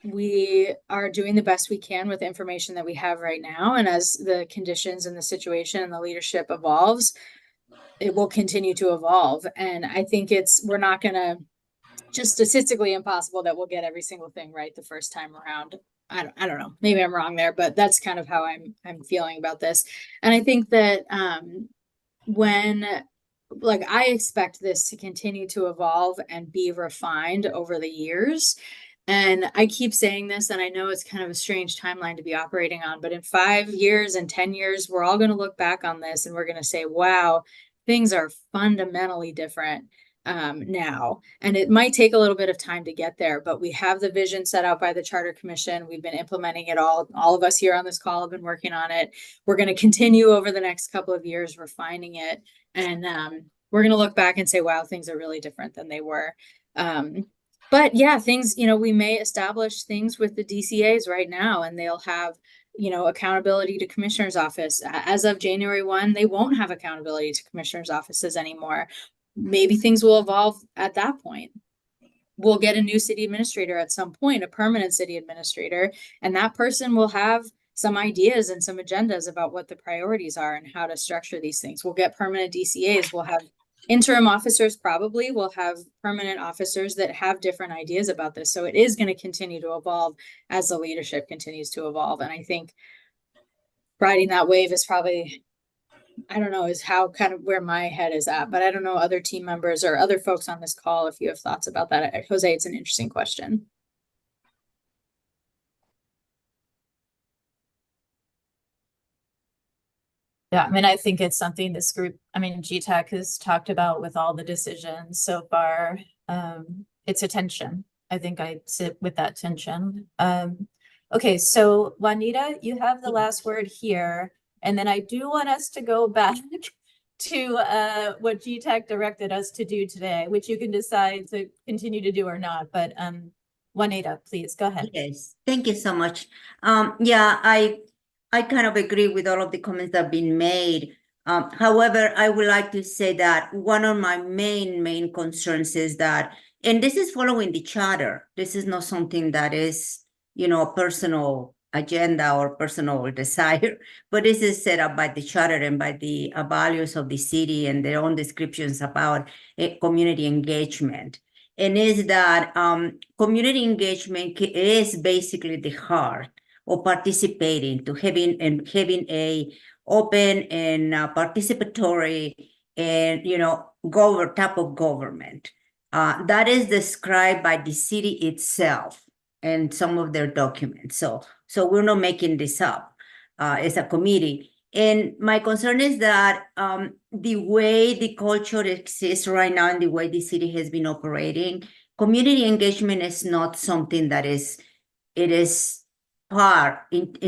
we are doing the best we can with the information that we have right now. And as the conditions and the situation and the leadership evolves, it will continue to evolve. And I think we're not going to, just statistically impossible that we'll get every single thing right the first time around. I don't know, maybe I'm wrong there, but that's kind of how I'm feeling about this. And I think that I expect this to continue to evolve and be refined over the years. And I keep saying this, and I know it's kind of a strange timeline to be operating on, but in 5 years and 10 years, we're all going to look back on this and we're going to say, wow, things are fundamentally different now. And it might take a little bit of time to get there, but we have the vision set out by the Charter Commission. We've been implementing it all of us here on this call have been working on it. We're going to continue over the next couple of years refining it. And we're going to look back and say, wow, things are really different than they were. But yeah, things, we may establish things with the DCAs right now, and they'll have, accountability to commissioner's office. As of January 1, they won't have accountability to commissioner's offices anymore. Maybe things will evolve at that point. We'll get a new city administrator at some point, a permanent city administrator, and that person will have some ideas and some agendas about what the priorities are and how to structure these things. We'll get permanent DCAs, we'll have interim officers, probably we'll have permanent officers that have different ideas about this. So it is going to continue to evolve as the leadership continues to evolve. And I think riding that wave is probably, I don't know, is how kind of where my head is at, but I don't know other team members or other folks on this call if you have thoughts about that. Jose, it's an interesting question. Yeah, I mean, I think it's something this group, I mean, GTAC has talked about with all the decisions so far. It's a tension. I think I sit with that tension. Okay, so Juanita, you have the last word here. And then I do want us to go back to what GTAC directed us to do today, which you can decide to continue to do or not. But Juanita, please go ahead. Yes, thank you so much. Yeah, I kind of agree with all of the comments that have been made. However, I would like to say that one of my main concerns is that, and this is following the charter. This is not something that is, you know, a personal agenda or personal desire, but this is set up by the charter and by the values of the city and their own descriptions about community engagement. And is that community engagement is basically the heart of participating, to having a open and participatory and, you know, type of government. That is described by the city itself and some of their documents. So we're not making this up as a committee. And my concern is that the way the culture exists right now and the way the city has been operating, community engagement is not something that is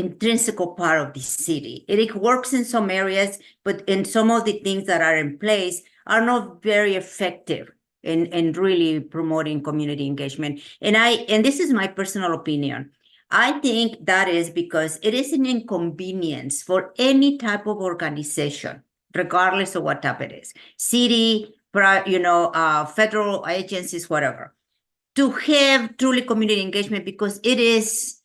intrinsic part of the city. It works in some areas, but in some of the things that are in place are not very effective in really promoting community engagement. And this is my personal opinion. I think that is because it is an inconvenience for any type of organization, regardless of what type it is, city, federal agencies, whatever, to have truly community engagement, because it is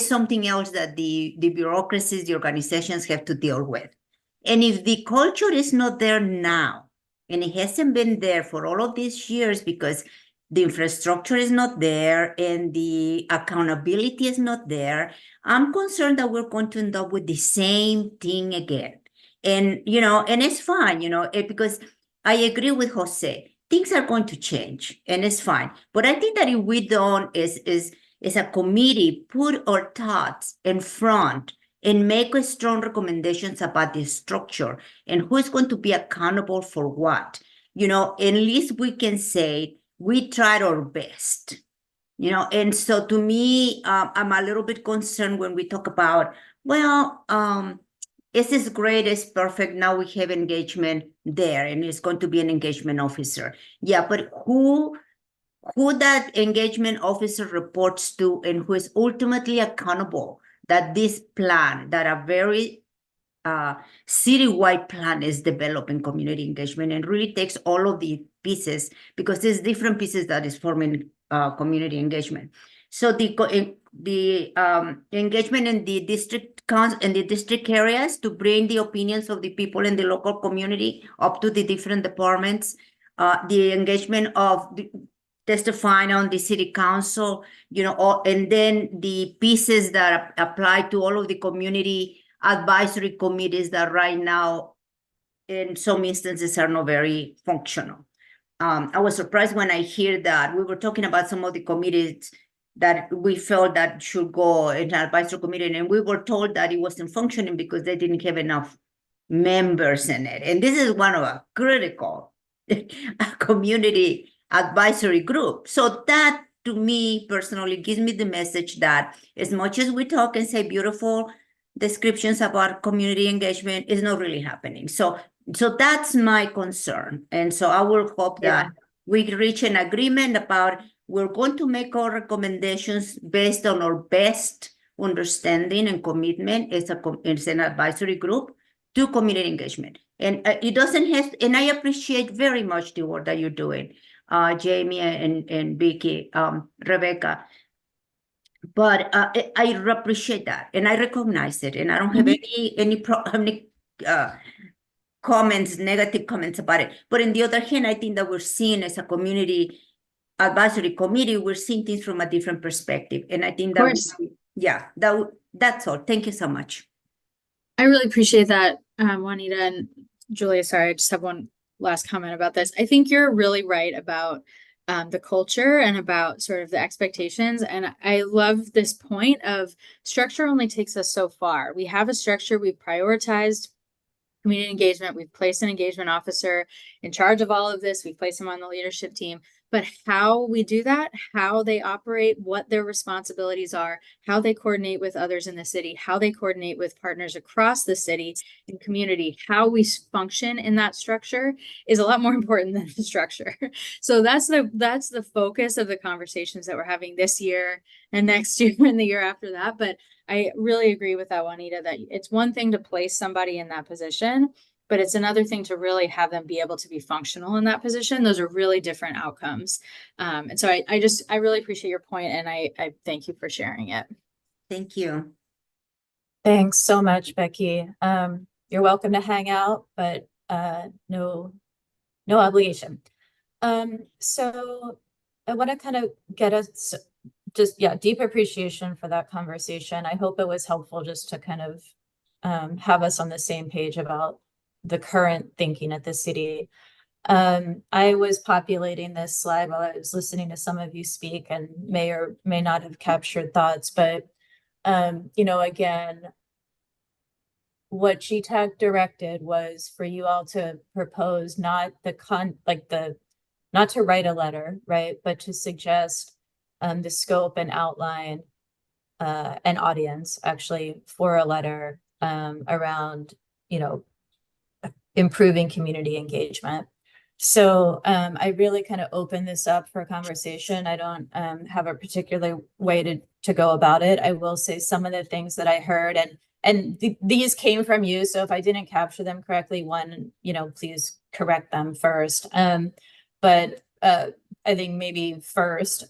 something else that the bureaucracies, the organizations have to deal with. And if the culture is not there now, and it hasn't been there for all of these years because the infrastructure is not there and the accountability is not there, I'm concerned that we're going to end up with the same thing again. And, and it's fine, because I agree with Jose. Things are going to change and it's fine. But I think that if we don't, as a committee, put our thoughts in front and make strong recommendations about the structure and who's going to be accountable for what, at least we can say we tried our best, and so to me, I'm a little bit concerned when we talk about, this is great, it's perfect, now we have engagement there and it's going to be an engagement officer. Yeah, but who that engagement officer reports to and who is ultimately accountable that this plan, that a very citywide plan is developing community engagement and really takes all of the pieces, because there's different pieces that is forming community engagement. So the engagement in the district council and the district areas to bring the opinions of the people in the local community up to the different departments, the engagement of testifying on the city council, and then the pieces that apply to all of the community advisory committees that right now, in some instances, are not very functional. I was surprised when I hear that we were talking about some of the committees that we felt that should go in an advisory committee, and we were told that it wasn't functioning because they didn't have enough members in it. And this is one of a critical community advisory group. So that, to me personally, gives me the message that as much as we talk and say beautiful descriptions about community engagement, is not really happening. So that's my concern. And so I will hope that we reach an agreement about, we're going to make our recommendations based on our best understanding and commitment as an advisory group to community engagement. And it doesn't have, and I appreciate very much the work that you're doing, Jamie and Vicky, Rebecca. But I appreciate that, and I recognize it, and I don't have any comments, negative comments about it. But on the other hand, I think that we're seeing as a community advisory committee, we're seeing things from a different perspective, and I think Of that course. that's all. Thank you so much. I really appreciate that, Juanita and Julia. Sorry, I just have one last comment about this. I think you're really right about the culture and about sort of the expectations. And I love this point of structure only takes us so far. We have a structure, we've prioritized community engagement, we've placed an engagement officer in charge of all of this, we've placed him on the leadership team. But how we do that, how they operate, what their responsibilities are, how they coordinate with others in the city, how they coordinate with partners across the city and community, how we function in that structure is a lot more important than the structure. So that's the focus of the conversations that we're having this year and next year and the year after that. But I really agree with that, Juanita, that it's one thing to place somebody in that position, but it's another thing to really have them be able to be functional in that position. Those are really different outcomes. And so I really appreciate your point, and I thank you for sharing it. Thank you. Thanks so much, Becky. You're welcome to hang out, but no obligation. So I want to kind of get us deep appreciation for that conversation. I hope it was helpful just to kind of have us on the same page about the current thinking at the city. I was populating this slide while I was listening to some of you speak and may or may not have captured thoughts, but again, what GTAC directed was for you all to propose not to write a letter, right, but to suggest the scope and outline an audience actually for a letter around, improving community engagement. So I really kind of open this up for a conversation. I don't have a particular way to go about it. I will say some of the things that I heard, and these came from you. So if I didn't capture them correctly, please correct them first. But I think maybe first,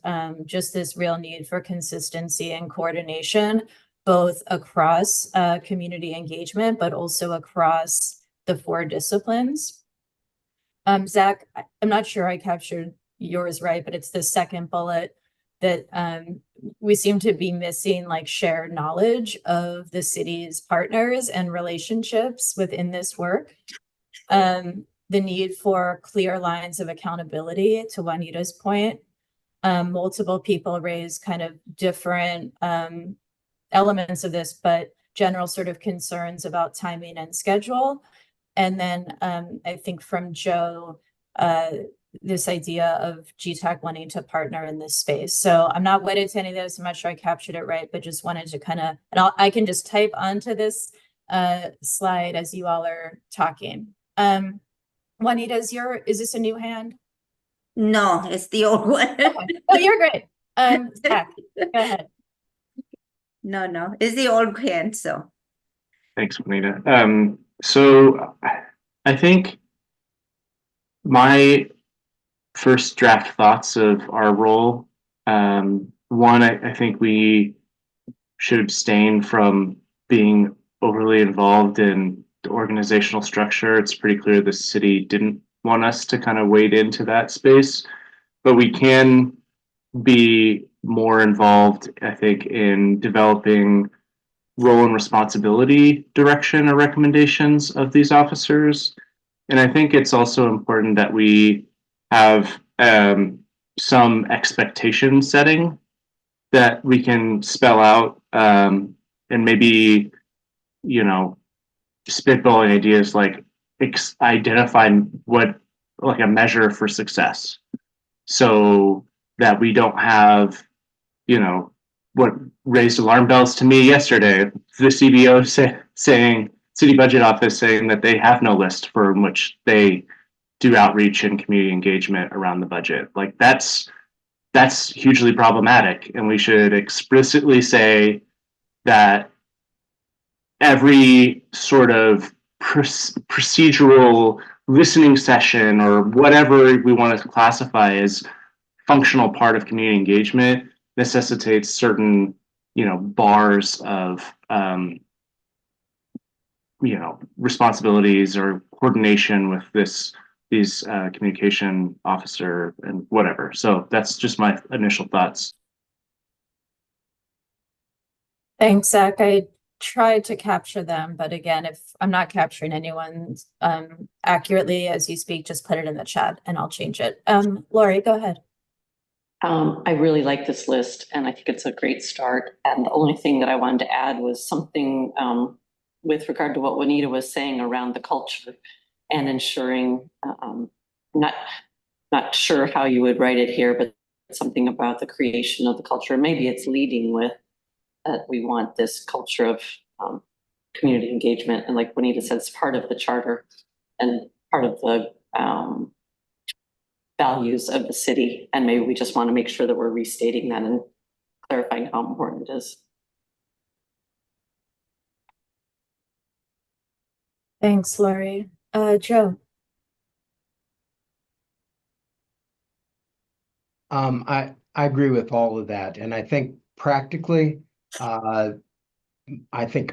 just this real need for consistency and coordination, both across community engagement, but also across the 4 disciplines. Zach, I'm not sure I captured yours right, but it's the second bullet that we seem to be missing, like shared knowledge of the city's partners and relationships within this work. The need for clear lines of accountability, to Juanita's point. Multiple people raise kind of different elements of this, but general sort of concerns about timing and schedule. And then I think from Joe, this idea of GTAC wanting to partner in this space. So I'm not wedded to any of this. I'm not sure I captured it right, but just wanted to kind of, and I can just type onto this slide as you all are talking. Juanita, is this a new hand? No, it's the old one. Oh, you're great. Zach, go ahead. No, it's the old hand, so. Thanks, Juanita. So I think my first draft thoughts of our role, one, I think we should abstain from being overly involved in the organizational structure. It's pretty clear the city didn't want us to kind of wade into that space, but we can be more involved, I think, in developing role and responsibility direction or recommendations of these officers. And I think it's also important that we have some expectation setting that we can spell out and maybe, spitballing ideas like identifying what, like a measure for success, so that we don't have, what raised alarm bells to me yesterday, the CBO saying, City Budget Office saying that they have no list for which they do outreach and community engagement around the budget. Like that's hugely problematic, and we should explicitly say that every sort of procedural listening session or whatever we want to classify as functional part of community engagement necessitates certain bars of responsibilities or coordination with these communication officer and whatever. So that's just my initial thoughts. Thanks, Zach. I tried to capture them, but again, if I'm not capturing anyone accurately as you speak, just put it in the chat and I'll change it. Lori, go ahead. I really like this list and I think it's a great start. And the only thing that I wanted to add was something with regard to what Juanita was saying around the culture and ensuring, not sure how you would write it here, but something about the creation of the culture. Maybe it's leading with that we want this culture of community engagement. And like Juanita said, it's part of the charter and part of the values of the city. And maybe we just want to make sure that we're restating that and clarifying how important it is. Thanks, Lori. Joe. I agree with all of that. And I think practically, I don't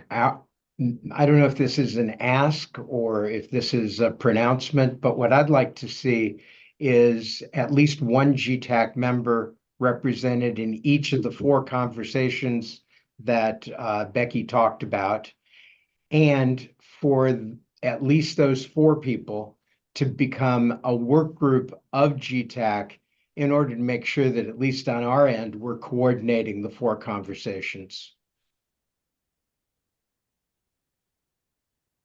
know if this is an ask or if this is a pronouncement, but what I'd like to see is at least one GTAC member represented in each of the 4 conversations that Becky talked about, and for at least those 4 people to become a work group of GTAC in order to make sure that at least on our end, we're coordinating the 4 conversations.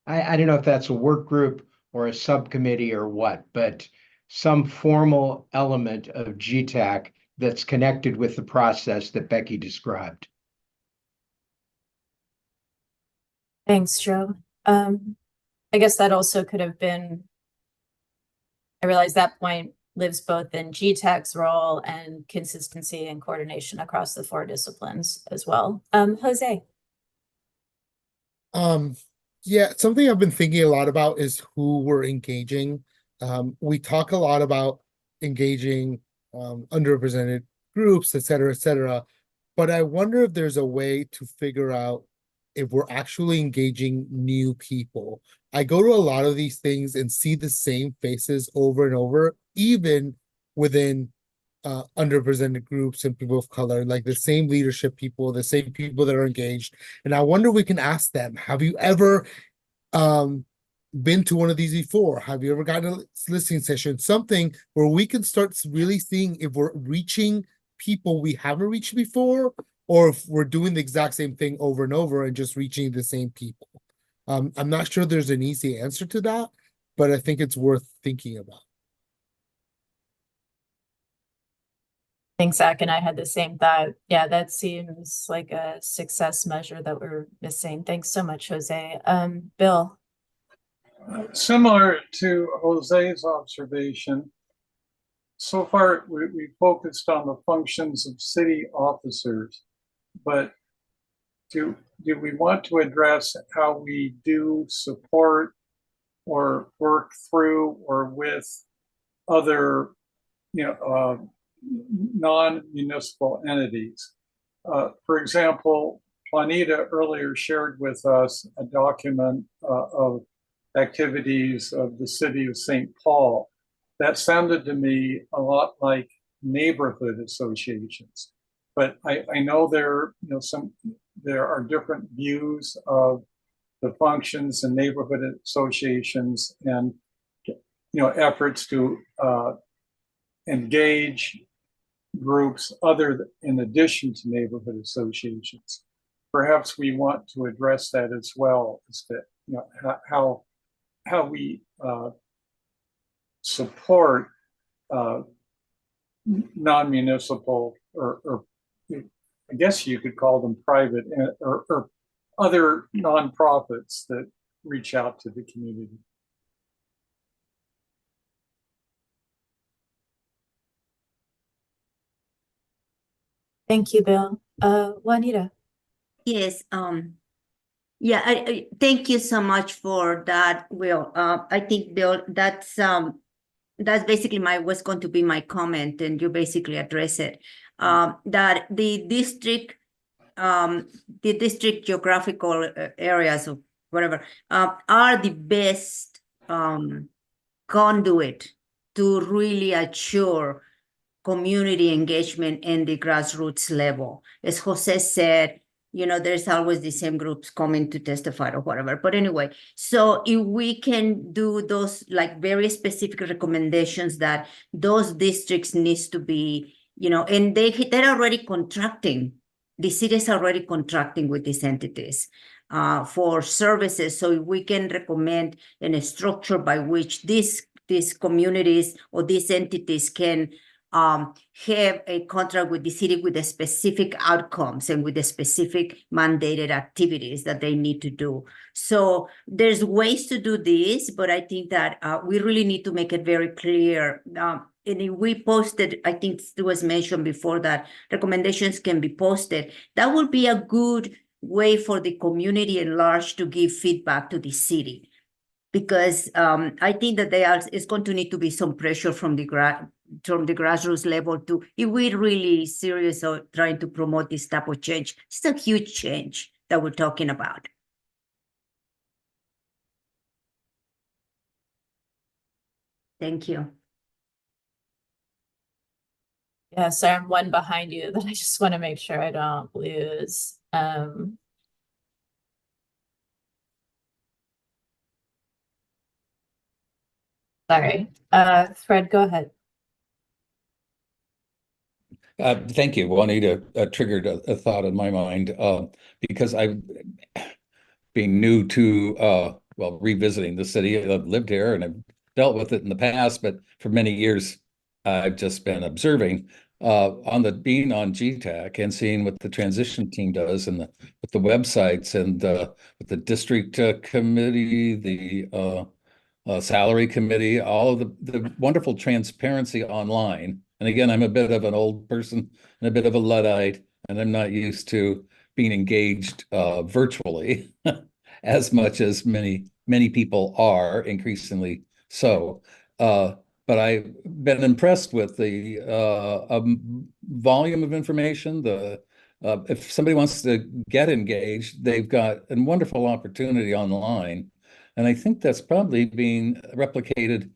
I don't know if that's a work group or a subcommittee or what, but some formal element of GTAC that's connected with the process that Becky described. Thanks, Joe. I guess that also could have been, I realize that point lives both in GTAC's role and consistency and coordination across the 4 disciplines as well. Jose. Yeah, something I've been thinking a lot about is who we're engaging. We talk a lot about engaging underrepresented groups, et cetera, but I wonder if there's a way to figure out if we're actually engaging new people. I go to a lot of these things and see the same faces over and over, even within underrepresented groups and people of color, like the same leadership people, the same people that are engaged. And I wonder if we can ask them, have you ever been to one of these before? Have you ever gotten a listening session? Something where we can start really seeing if we're reaching people we haven't reached before, or if we're doing the exact same thing over and over and just reaching the same people. I'm not sure there's an easy answer to that, but I think it's worth thinking about. Thanks, Zach, and I had the same thought. Yeah, that seems like a success measure that we're missing. Thanks so much, Jose. Bill. Similar to Jose's observation, so far we focused on the functions of city officers, but do we want to address how we do support or work through or with other, non-municipal entities? For example, Juanita earlier shared with us a document of activities of the city of St. Paul. That sounded to me a lot like neighborhood associations, but I know there are different views of the functions and neighborhood associations and efforts to engage groups in addition to neighborhood associations. Perhaps we want to address that as well, as to how we support non-municipal or I guess you could call them private or other nonprofits that reach out to the community. Thank you, Bill. Juanita. Yes, yeah, I thank you so much for that, Will. I think, Bill, that's basically was going to be my comment, and you basically address it. That the district the district geographical areas or whatever are the best conduit to really assure community engagement in the grassroots level. As Jose said, you know, there's always the same groups coming to testify or whatever. But anyway, so if we can do those like very specific recommendations that those districts needs to be, you know, and they're already contracting. The city is already contracting with these entities for services. So we can recommend in a structure by which these communities or these entities can have a contract with the city with the specific outcomes and with the specific mandated activities that they need to do. So there's ways to do this, but I think that we really need to make it very clear. And if we posted, I think it was mentioned before that recommendations can be posted. That would be a good way for the community at large to give feedback to the city. Because I think that it's going to need to be some pressure from the grassroots level to, if we're really serious about trying to promote this type of change. It's a huge change that we're talking about. Thank you. Yeah, so I'm one behind you that I just want to make sure I don't lose. Sorry, Fred, go ahead. Thank you. Juanita triggered a thought in my mind because being new to, well, revisiting the city. I've lived here and I've dealt with it in the past, but for many years, I've just been observing being on GTAC and seeing what the transition team does and with the websites and with the district committee, the salary committee, all of the wonderful transparency online. And again, I'm a bit of an old person and a bit of a Luddite, and I'm not used to being engaged virtually as much as many people are, increasingly so. But I've been impressed with the volume of information. If somebody wants to get engaged, they've got a wonderful opportunity online. And I think that's probably being replicated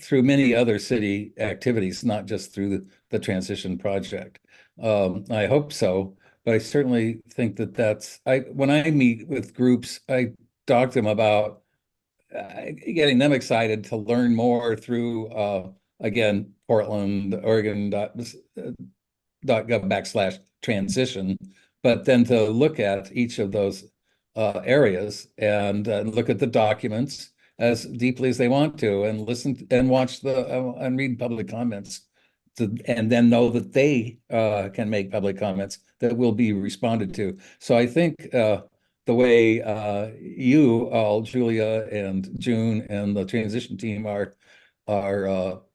through many other city activities, not just through the transition project. I hope so, but I certainly think when I meet with groups, I talk to them about getting them excited to learn more through, again, Portland, Oregon.gov/transition, but then to look at each of those areas and look at the documents as deeply as they want to and listen and watch and read public comments and then know that they can make public comments that will be responded to. So I think the way you all, Julia and June and the transition team are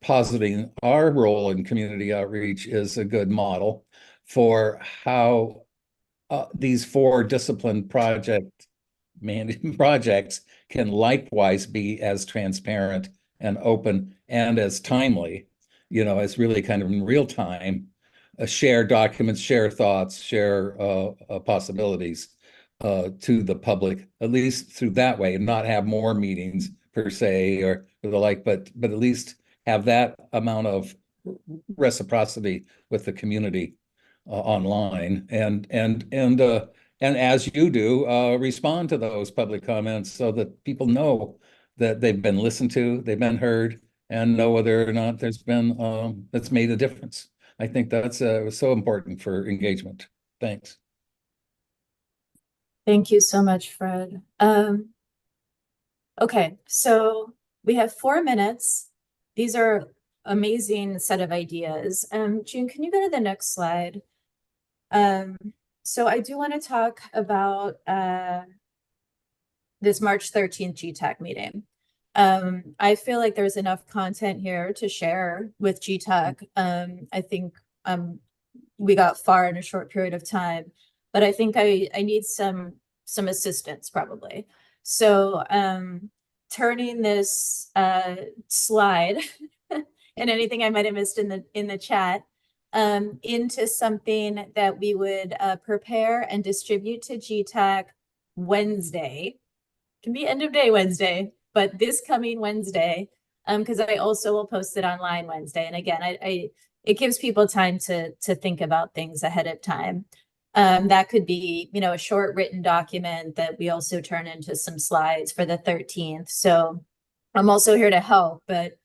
positing our role in community outreach is a good model for how these 4 disciplined projects can likewise be as transparent and open and as timely, you know, as really kind of in real time, share documents, share thoughts, share possibilities to the public, at least through that way, and not have more meetings per se or the like, but at least have that amount of reciprocity with the community online and as you do, respond to those public comments so that people know that they've been listened to, they've been heard, and know whether or not there's been that's made a difference. I think that's so important for engagement. Thanks. Thank you so much, Fred. Okay, so we have 4 minutes. These are amazing set of ideas. June, can you go to the next slide? So I do want to talk about this March 13th GTAC meeting. I feel like there's enough content here to share with GTAC. I think we got far in a short period of time, but I think I need some assistance probably. So turning this slide and anything I might have missed in the chat, into something that we would prepare and distribute to GTAC Wednesday. Can be end of day Wednesday, but this coming Wednesday, because I also will post it online Wednesday. And again, it gives people time to think about things ahead of time. That could be, you know, a short written document that we also turn into some slides for the 13th. So I'm also here to help, but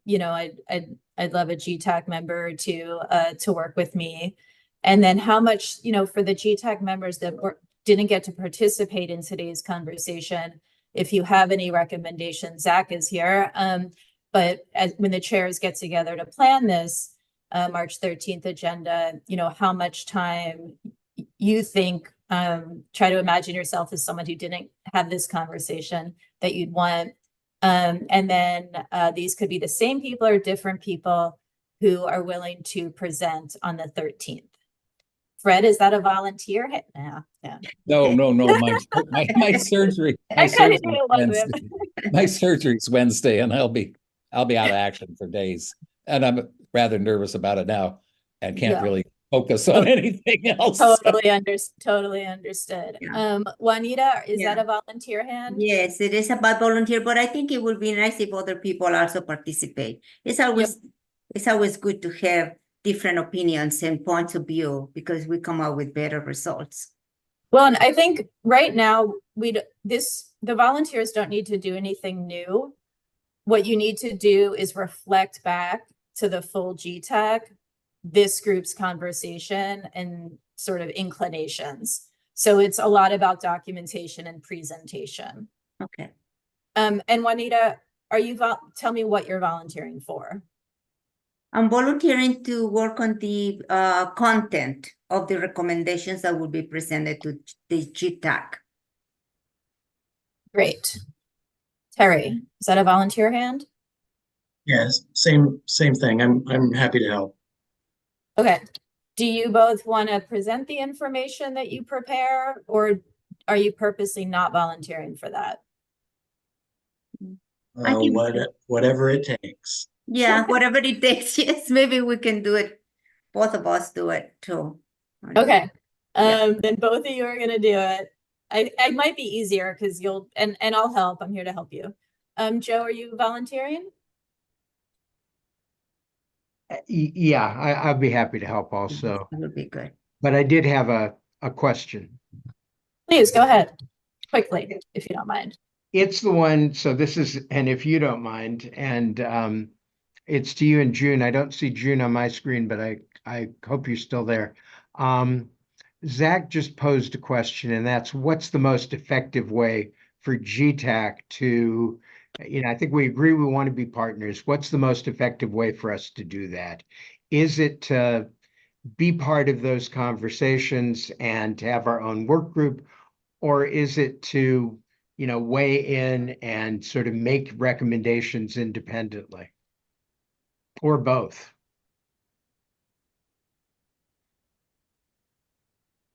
you know, I'd love a GTAC member to work with me. And then how much, you know, for the GTAC members that didn't get to participate in today's conversation, if you have any recommendations, Zach is here. But when the chairs get together to plan this March 13th agenda, you know, how much time you think, try to imagine yourself as someone who didn't have this conversation that you'd want. And then these could be the same people or different people who are willing to present on the 13th. Fred, is that a volunteer? Yeah. No, my surgery. My surgery's Wednesday, and I'll be out of action for days. And I'm rather nervous about it now and can't really focus on anything else. Totally understood. Yeah. Juanita, is that a volunteer hand? Yes, it is about volunteer, but I think it would be nice if other people also participate. It's always good to have different opinions and points of view because we come out with better results. Well, and I think right now the volunteers don't need to do anything new. What you need to do is reflect back to the full GTAC, this group's conversation and sort of inclinations. So it's a lot about documentation and presentation. Okay. And Juanita, tell me what you're volunteering for. I'm volunteering to work on the content of the recommendations that will be presented to the GTAC. Great. Terry, is that a volunteer hand? Yes, same thing. I'm happy to help. Okay. Do you both want to present the information that you prepare, or are you purposely not volunteering for that? Whatever it takes. Yeah, whatever it takes. Yes, maybe we can do it. Both of us do it too. Okay. Then both of you are gonna do it. I might be easier because you'll and I'll help. I'm here to help you. Joe, are you volunteering? Yeah, I'd be happy to help also. That would be good. But I did have a question. Please go ahead quickly, if you don't mind. It's the one, so this is, and if you don't mind, and it's to you and June. I don't see June on my screen, but I hope you're still there. Zach just posed a question, and that's what's the most effective way for GTAC to, I think we agree we want to be partners. What's the most effective way for us to do that? Is it to be part of those conversations and to have our own work group, or is it to, weigh in and sort of make recommendations independently? Or both?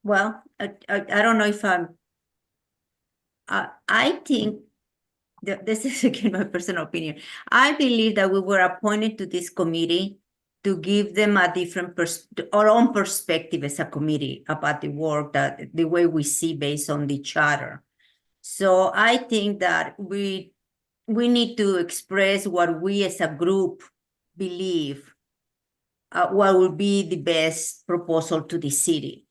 Well, I don't know if I think that this is again my personal opinion. I believe that we were appointed to this committee to give them a different our own perspective as a committee about the work the way we see based on the charter. So I think that we need to express what we as a group believe what would be the best proposal to the city.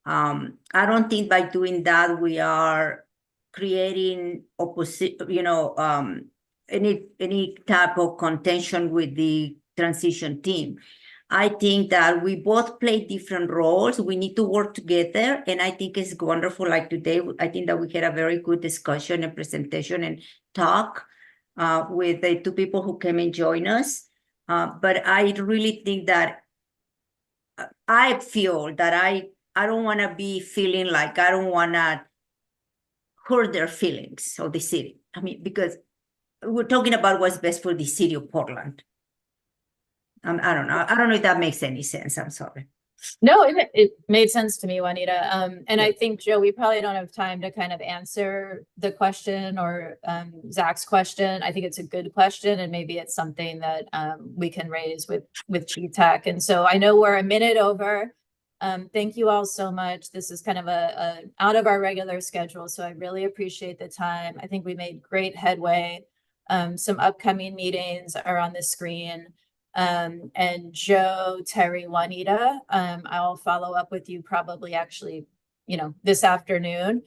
I don't think by doing that we are creating any type of contention with the transition team. I think that we both play different roles. We need to work together. And I think it's wonderful. Like today, I think that we had a very good discussion and presentation and talk with the two people who came and joined us. But I really think that I feel that I don't want to be feeling like I don't want to hurt their feelings of the city. I mean, because we're talking about what's best for the city of Portland. I don't know. I don't know if that makes any sense. I'm sorry. No, it made sense to me, Juanita. And I think, Joe, we probably don't have time to kind of answer the question or Zach's question. I think it's a good question, and maybe it's something that we can raise with GTech. And so I know we're a minute over. Thank you all so much. This is kind of a out of our regular schedule, so I really appreciate the time. I think we made great headway. Some upcoming meetings are on the screen. And Joe, Terry, Juanita, I'll follow up with you probably actually, this afternoon,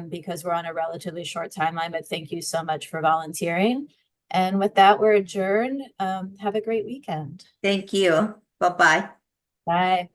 because we're on a relatively short timeline, but thank you so much for volunteering. And with that, we're adjourned. Have a great weekend. Thank you. Bye-bye. Bye.